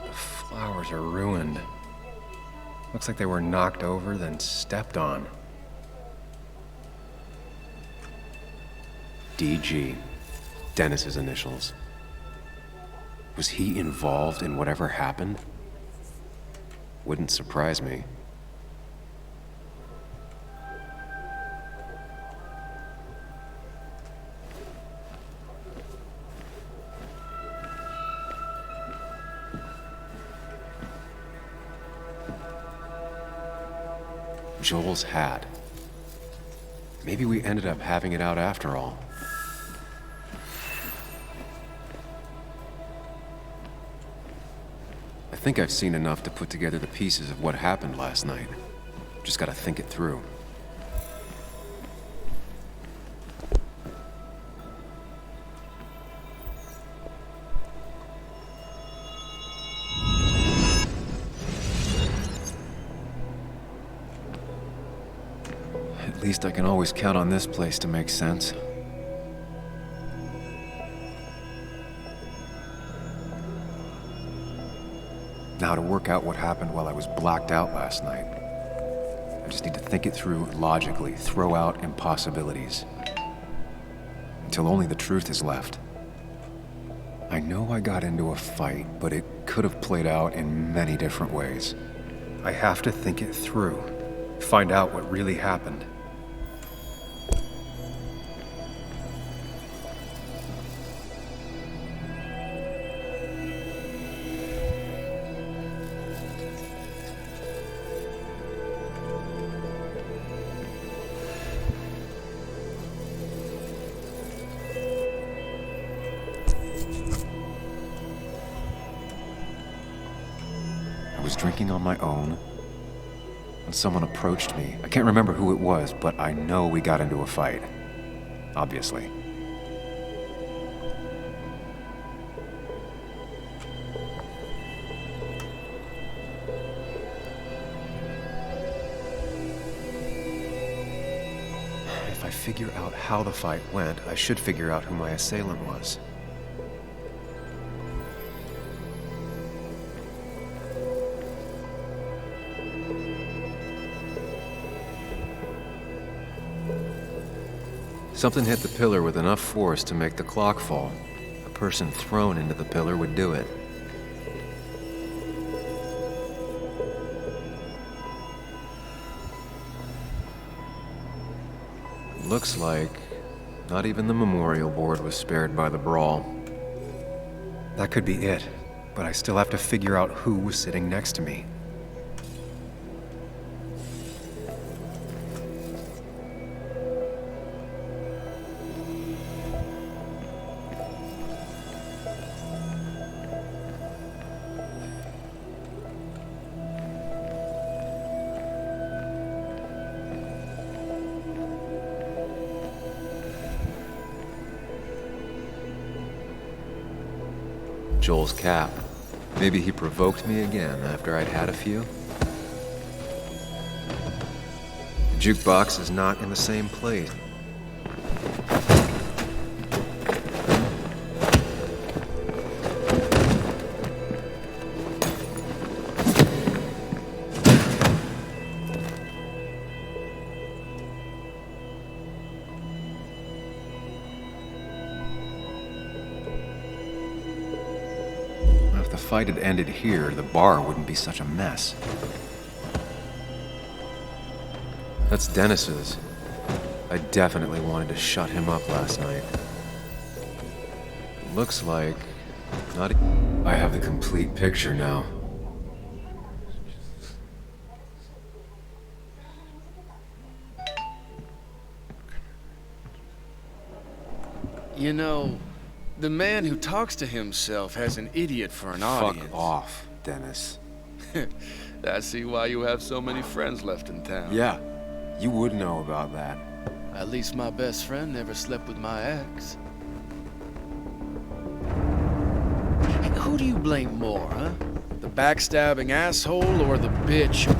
The flowers are ruined. Looks like they were knocked over, then stepped on. DG. Dennis's initials. Was he involved in whatever happened? Wouldn't surprise me. Joel's hat. Maybe we ended up having it out after all. I think I've seen enough to put together the pieces of what happened last night. Just gotta think it through. At least I can always count on this place to make sense. Now to work out what happened while I was blacked out last night. I just need to think it through logically, throw out impossibilities. Until only the truth is left. I know I got into a fight, but it could have played out in many different ways. I have to think it through, find out what really happened. I was drinking on my own when someone approached me. I can't remember who it was, but I know we got into a fight. Obviously. I figure out how the fight went, I should figure out who my assailant was. Something hit the pillar with enough force to make the clock fall. A person thrown into the pillar would do it. Looks like not even the memorial board was spared by the brawl. That could be it, but I still have to figure out who was sitting next to me. Joel's cap. Maybe he provoked me again after I'd had a few. The jukebox is not in the same place. If the fight had ended here, the bar wouldn't be such a mess. That's Dennis's. I definitely wanted to shut him up last night. Looks like... not... I have the complete picture now. You know, the man who talks to himself has an idiot for an audience. Fuck off, Dennis. I see why you have so many friends left in town. Yeah, you would know about that. At least my best friend never slept with my ex. Who do you blame more, huh? The backstabbing asshole or the bitch?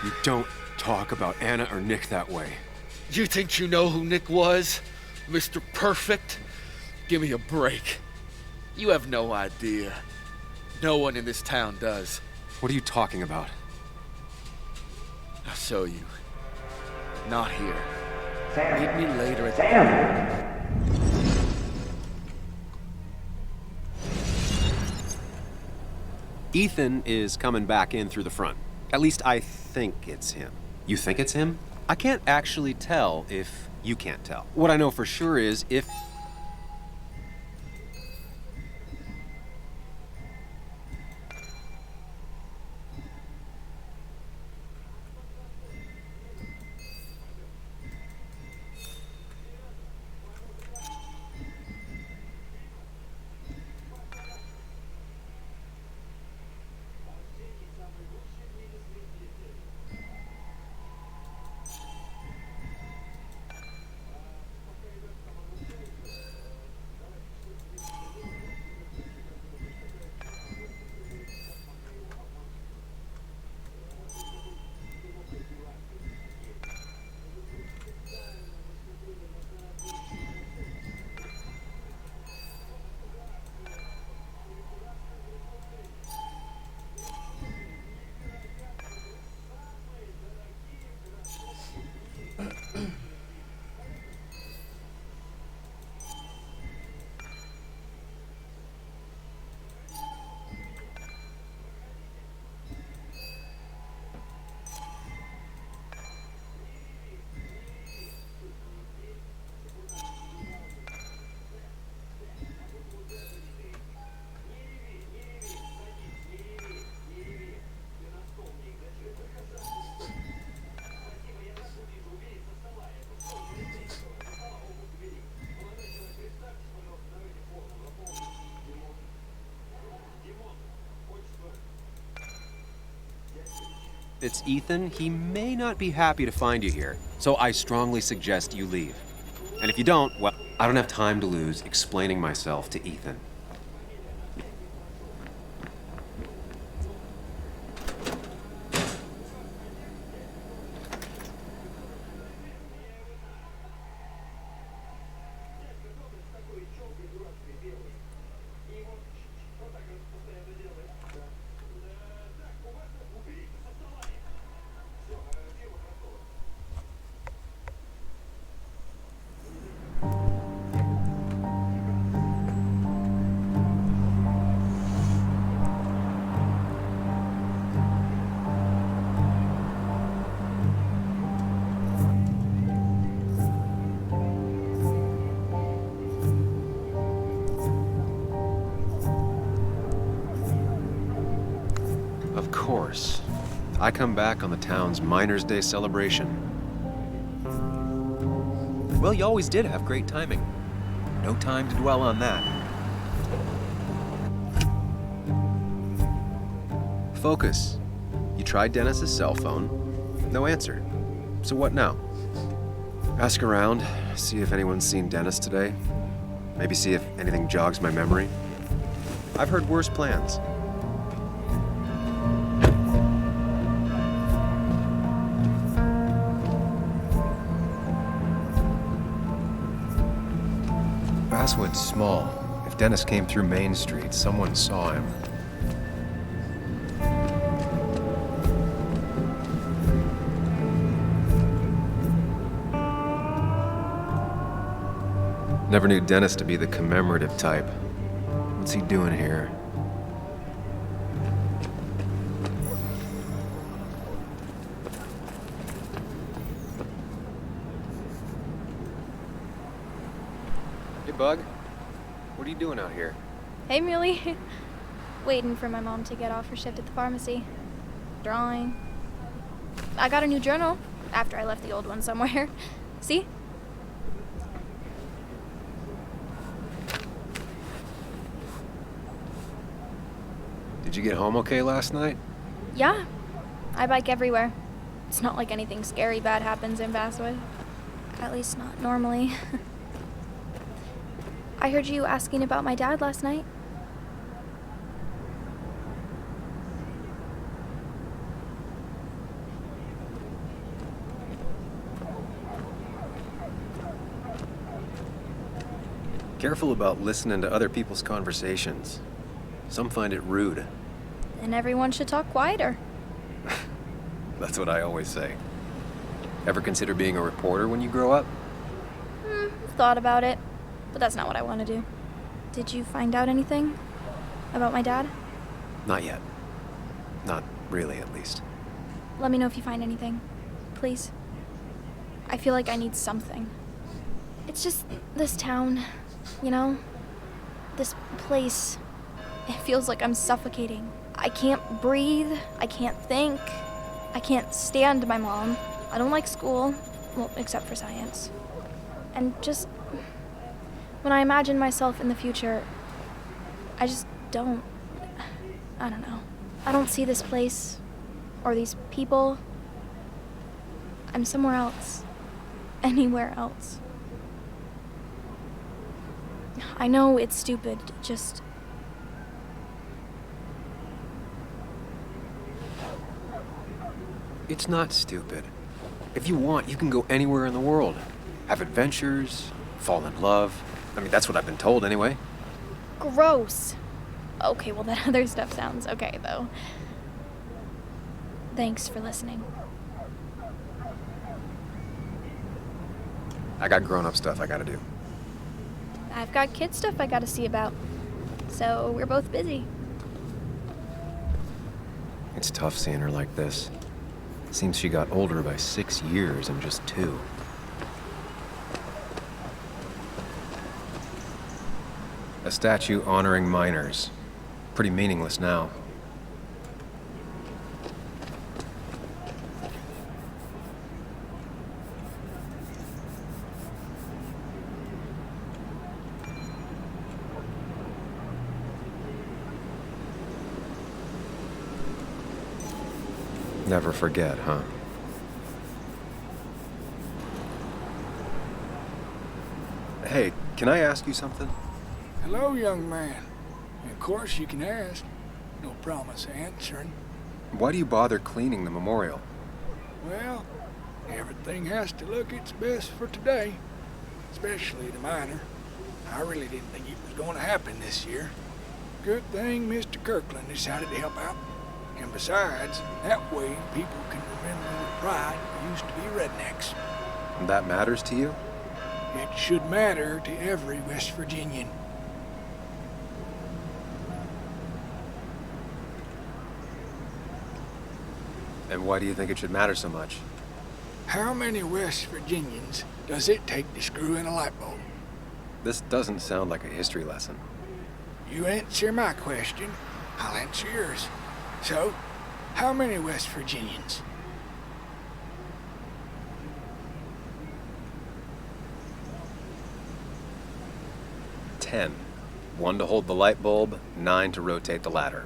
You don't talk about Anna or Nick that way. You think you know who Nick was? Mr. Perfect? Give me a break. You have no idea. No one in this town does. What are you talking about? I'll show you. Not here. Sam. Meet me later at Sam. Ethan is coming back in through the front. At least I think it's him. You think it's him? I can't actually tell if you can't tell. What I know for sure is if... it's Ethan. He may not be happy to find you here, so I strongly suggest you leave. And if you don't, well, I don't have time to lose explaining myself to Ethan. Of course. I come back on the town's Miners' Day celebration. Well, you always did have great timing. No time to dwell on that. Focus. You tried Dennis's cell phone. No answer. So what now? Ask around, see if anyone's seen Dennis today. Maybe see if anything jogs my memory. I've heard worse plans. Basswood's small. If Dennis came through Main Street, someone saw him. Never knew Dennis to be the commemorative type. What's he doing here? Hey, Bug. What are you doing out here? Hey, Muley. Waiting for my mom to get off her shift at the pharmacy. Drawing. I got a new journal after I left the old one somewhere. See? Did you get home okay last night? Yeah. I bike everywhere. It's not like anything scary bad happens in Basswood. At least not normally. I heard you asking about my dad last night. Careful about listening to other people's conversations. Some find it rude. And everyone should talk quieter. That's what I always say. Ever consider being a reporter when you grow up? Thought about it, but that's not what I want to do. Did you find out anything about my dad? Not yet. Not really, at least. Let me know if you find anything. Please. I feel like I need something. It's just this town, you know? This place. It feels like I'm suffocating. I can't breathe. I can't think. I can't stand my mom. I don't like school. Well, except for science. And just when I imagine myself in the future, I just don't. I don't know. I don't see this place or these people. I'm somewhere else. Anywhere else. I know it's stupid, just. It's not stupid. If you want, you can go anywhere in the world. Have adventures, fall in love. I mean, that's what I've been told anyway. Gross. Okay, well, that other stuff sounds okay, though. Thanks for listening. I got grown-up stuff I gotta do. I've got kid stuff I gotta see about. So we're both busy. It's tough seeing her like this. Seems she got older by 6 years in just 2. A statue honoring miners. Pretty meaningless now. Never forget, huh? Hey, can I ask you something? Hello, young man. Of course you can ask. No promise answering. Why do you bother cleaning the memorial? Well, everything has to look its best for today. Especially the miner. I really didn't think it was going to happen this year. Good thing Mr. Kirkland decided to help out. And besides, that way people can remember with pride we used to be rednecks. That matters to you? It should matter to every West Virginian. And why do you think it should matter so much? How many West Virginians does it take to screw in a light bulb? This doesn't sound like a history lesson. You answer my question, I'll answer yours. So, how many West Virginians? Ten. 1 to hold the light bulb, 9 to rotate the ladder.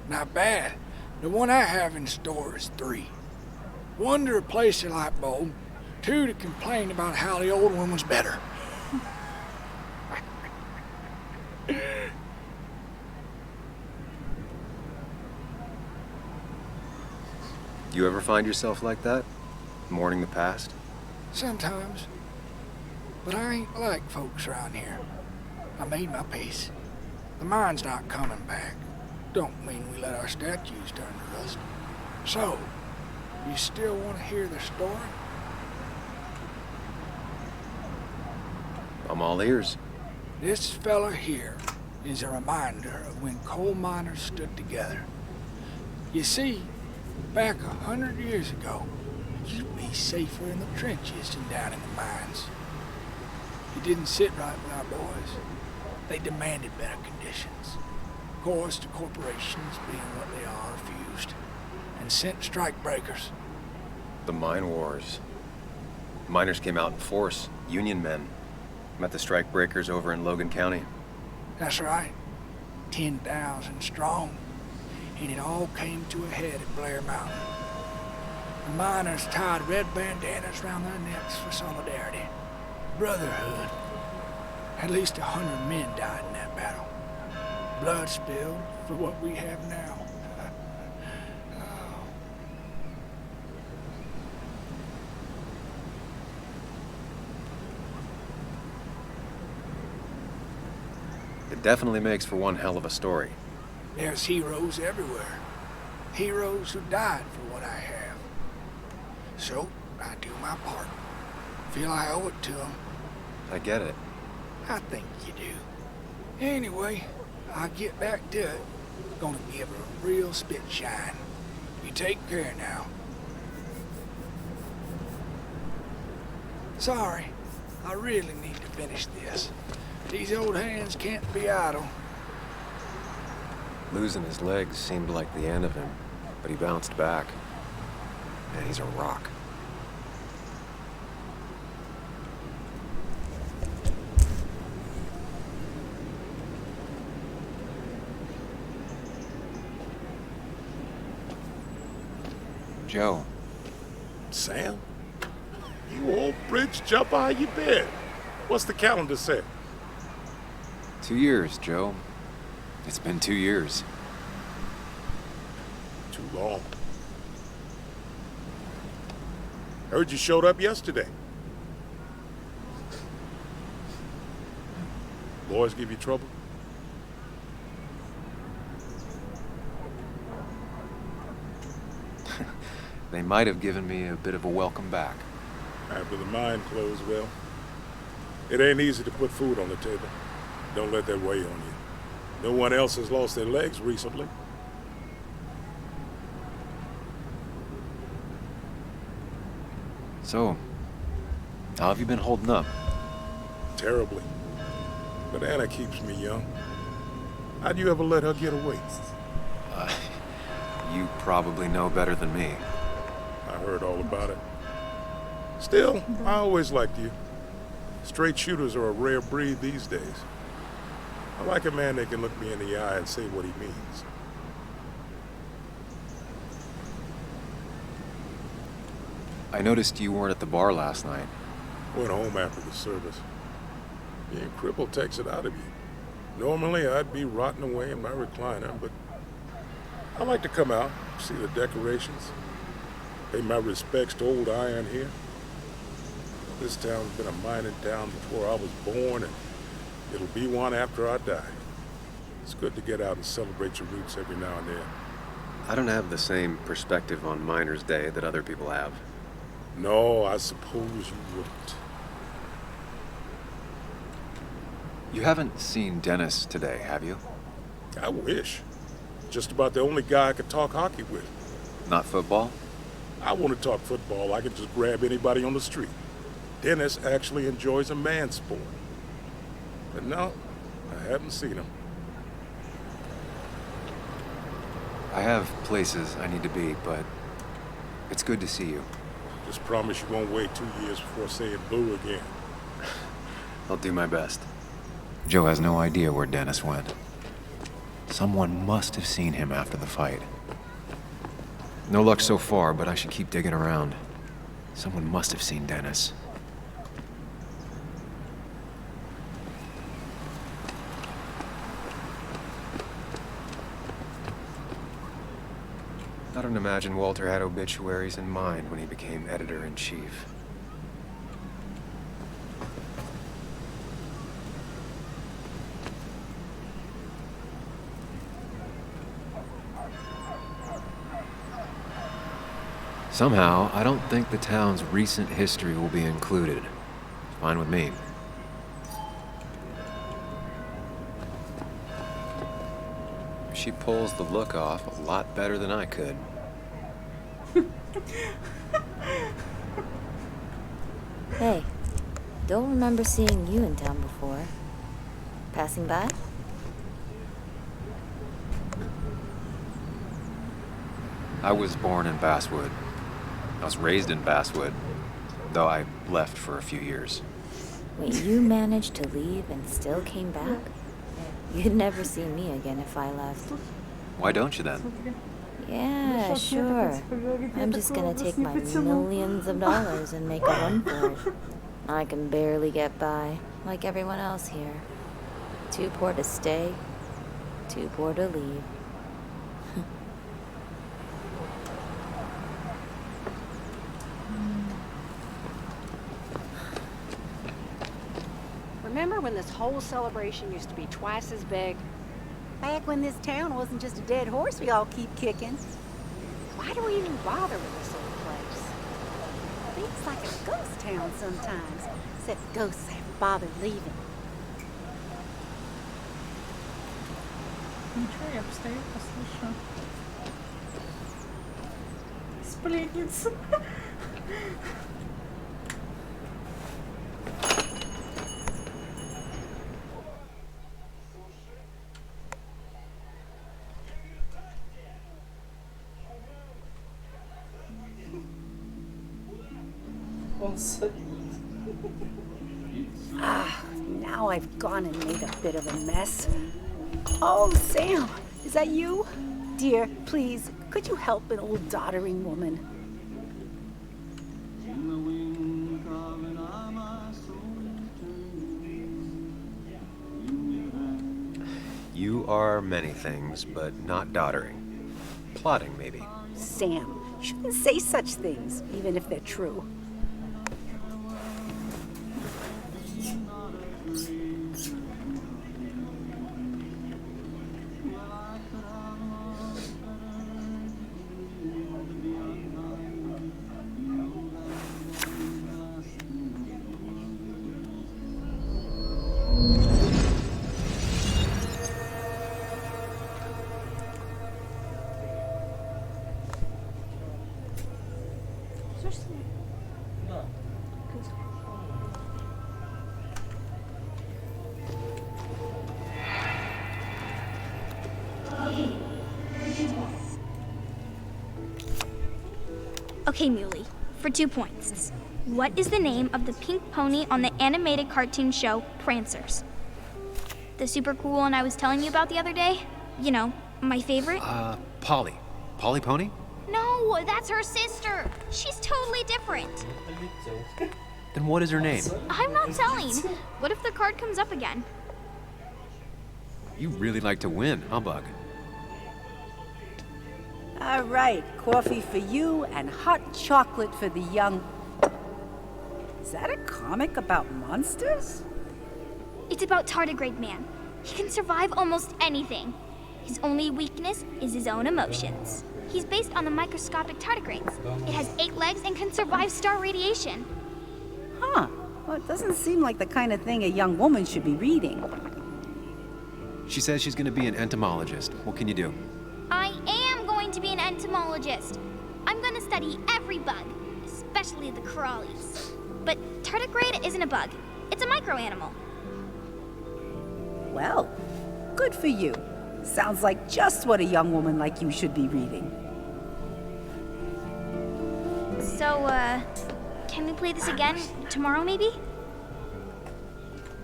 Not bad. The one I have in store is 3. 1 to replace the light bulb, 2 to complain about how the old one was better. You ever find yourself like that? Mourning the past? Sometimes. But I ain't like folks around here. I made my peace. The mine's not coming back. Don't mean we let our statues turn to rust. So, you still want to hear the story? I'm all ears. This fella here is a reminder of when coal miners stood together. You see, back 100 years ago, you'd be safer in the trenches than down in the mines. It didn't sit right with our boys. They demanded better conditions. Of course, the corporations, being what they are, refused and sent strike breakers. The mine wars. Miners came out in force, Union men. Met the strike breakers over in Logan County. That's right. 10,000 strong. And it all came to a head at Blair Mountain. The miners tied red bandanas around their necks for solidarity. Brotherhood. At least 100 men died in that battle. Blood spilled for what we have now. It definitely makes for one hell of a story. There's heroes everywhere. Heroes who died for what I have. So, I do my part. Feel I owe it to them. I get it. I think you do. Anyway, I'll get back to it. Gonna give her a real spit shine. You take care now. Sorry, I really need to finish this. These old hands can't be idle. Losing his legs seemed like the end of him, but he bounced back. And he's a rock. Joe. Sam? You old bridge jumper, how you been? What's the calendar say? 2 years, Joe. It's been 2 years. Too long. Heard you showed up yesterday. Boys give you trouble? They might have given me a bit of a welcome back. After the mine closed, well, it ain't easy to put food on the table. Don't let that weigh on you. No one else has lost their legs recently. So, how have you been holding up? Terribly. But Anna keeps me young. How'd you ever let her get away? You probably know better than me. I heard all about it. Still, I always liked you. Straight shooters are a rare breed these days. I like a man that can look me in the eye and say what he means. I noticed you weren't at the bar last night. Went home after the service. Being crippled takes it out of you. Normally, I'd be rotting away in my recliner, but I like to come out, see the decorations, pay my respects to old Iron here. This town's been a mining town before I was born, and it'll be one after I die. It's good to get out and celebrate your roots every now and then. I don't have the same perspective on Miners' Day that other people have. No, I suppose you wouldn't. You haven't seen Dennis today, have you? I wish. Just about the only guy I could talk hockey with. Not football? I want to talk football. I can just grab anybody on the street. Dennis actually enjoys a man's sport. But no, I haven't seen him. I have places I need to be, but it's good to see you. Just promise you won't wait 2 years before saying boo again. I'll do my best. Joe has no idea where Dennis went. Someone must have seen him after the fight. No luck so far, but I should keep digging around. Someone must have seen Dennis. I don't imagine Walter had obituaries in mind when he became editor-in-chief. Somehow, I don't think the town's recent history will be included. Fine with me. She pulls the look off a lot better than I could. Hey, don't remember seeing you in town before. Passing by? I was born in Basswood. I was raised in Basswood, though I left for a few years. Wait, you managed to leave and still came back? You'd never see me again if I left. Why don't you then? Yeah, sure. I'm just gonna take my millions of dollars and make a run for it. I can barely get by, like everyone else here. Too poor to stay, too poor to leave. Remember when this whole celebration used to be twice as big? Back when this town wasn't just a dead horse we all keep kicking. Why do we even bother with this old place? It's like a ghost town sometimes, except ghosts haven't bothered leaving. Ничего, я постою, послушаю. Сплетница. Now I've gone and made a bit of a mess. Oh, Sam, is that you? Dear, please, could you help an old doddering woman? You are many things, but not doddering. Plotting, maybe. Sam, you shouldn't say such things, even if they're true. Okay, Muley, for 2 points. What is the name of the pink pony on the animated cartoon show Prancers? The super cool one I was telling you about the other day? You know, my favorite? Polly. Polly Pony? No, that's her sister. She's totally different. Then what is her name? I'm not telling. What if the card comes up again? You really like to win, huh, Bug? All right, coffee for you and hot chocolate for the young... Is that a comic about monsters? It's about Tardigrade Man. He can survive almost anything. His only weakness is his own emotions. He's based on the microscopic tardigrades. It has 8 legs and can survive star radiation. Huh. Well, it doesn't seem like the kind of thing a young woman should be reading. She says she's gonna be an entomologist. What can you do? I am going to be an entomologist. I'm going to study every bug, especially the crawlies. But tardigrade isn't a bug. It's a microanimal. Well, good for you. Sounds like just what a young woman like you should be reading. So, can we play this again tomorrow, maybe?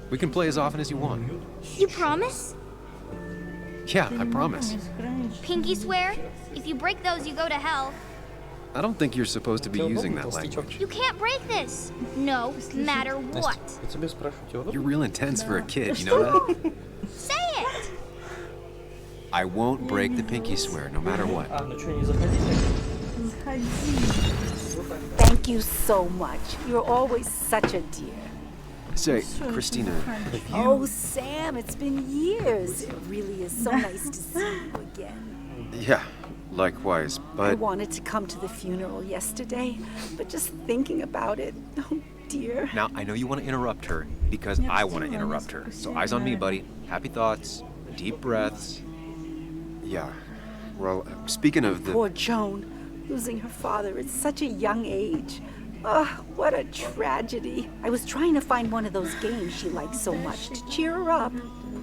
We can play as often as you want. You promise? Yeah, I promise. Pinky swear? If you break those, you go to hell. I don't think you're supposed to be using that language. You can't break this. No matter what. You're real intense for a kid, you know that? Say it! I won't break the pinky swear, no matter what. Thank you so much. You're always such a dear. Say, Christina, Oh, Sam, it's been years. It really is so nice to see you again. yeah, likewise, I but wanted to come to the funeral yesterday, but just thinking about it, oh dear. now I know you want to interrupt her because I want to interrupt her. So eyes on me, buddy. Happy thoughts, deep breaths. Yeah, well, speaking of the... Poor Joan, losing her father at such a young age. Ah, what a tragedy. I was trying to find one of those games she likes so much to cheer her up.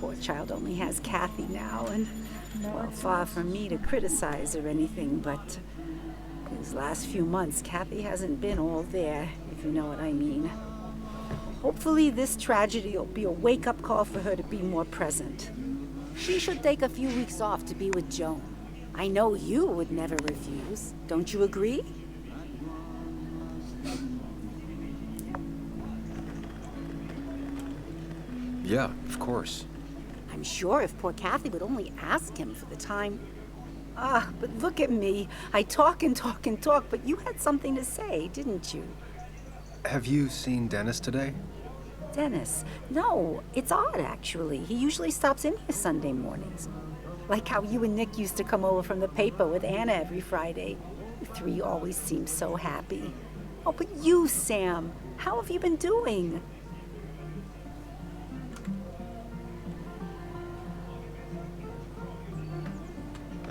Poor child only has Kathy now, and, well, far from me to criticize or anything, but these last few months, Kathy hasn't been all there, if you know what I mean. Hopefully this tragedy will be a wake-up call for her to be more present. She should take a few weeks off to be with Joan. I know you would never refuse. Don't you agree? Yeah, of course. I'm sure if poor Kathy would only ask him for the time. Ah, but look at me. I talk and talk and talk, but you had something to say, didn't you? Have you seen Dennis today? Dennis? No, it's odd, actually. He usually stops in here Sunday mornings. Like how you and Nick used to come over from the paper with Anna every Friday. You 3 always seem so happy. Oh, but you, Sam, how have you been doing?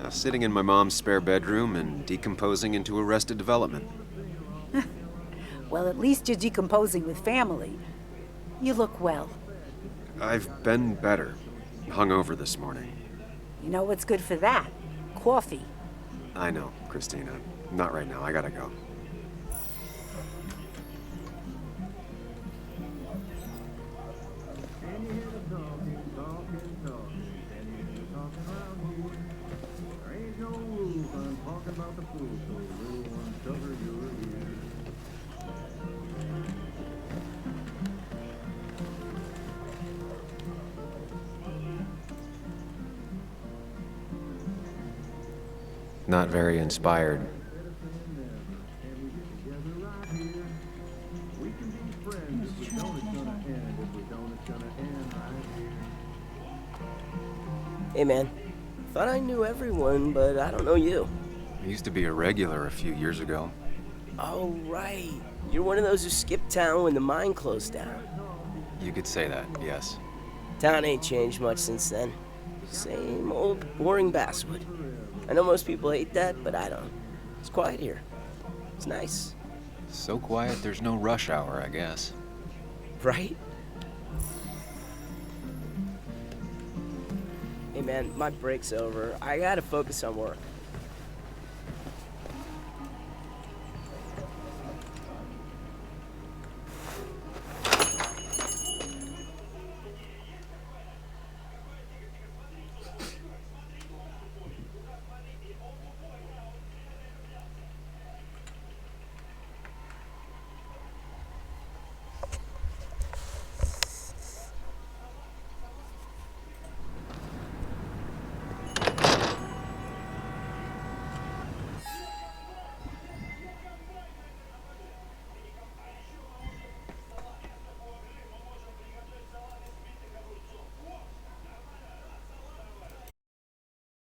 Sitting in my mom's spare bedroom and decomposing into Arrested Development. Well, at least you're decomposing with family. You look well. I've been better. Hungover this morning. You know what's good for that? Coffee. I know, Christina. Not right now. I gotta go. Not very inspired. Hey man, thought I knew everyone, but I don't know you. I used to be a regular a few years ago. Oh right, you're one of those who skipped town when the mine closed down. You could say that, yes. Town ain't changed much since then. Same old boring basswood. I know most people hate that, but I don't. It's quiet here. It's nice. So quiet there's no rush hour, I guess. Right? Hey man, my break's over. I gotta focus on work.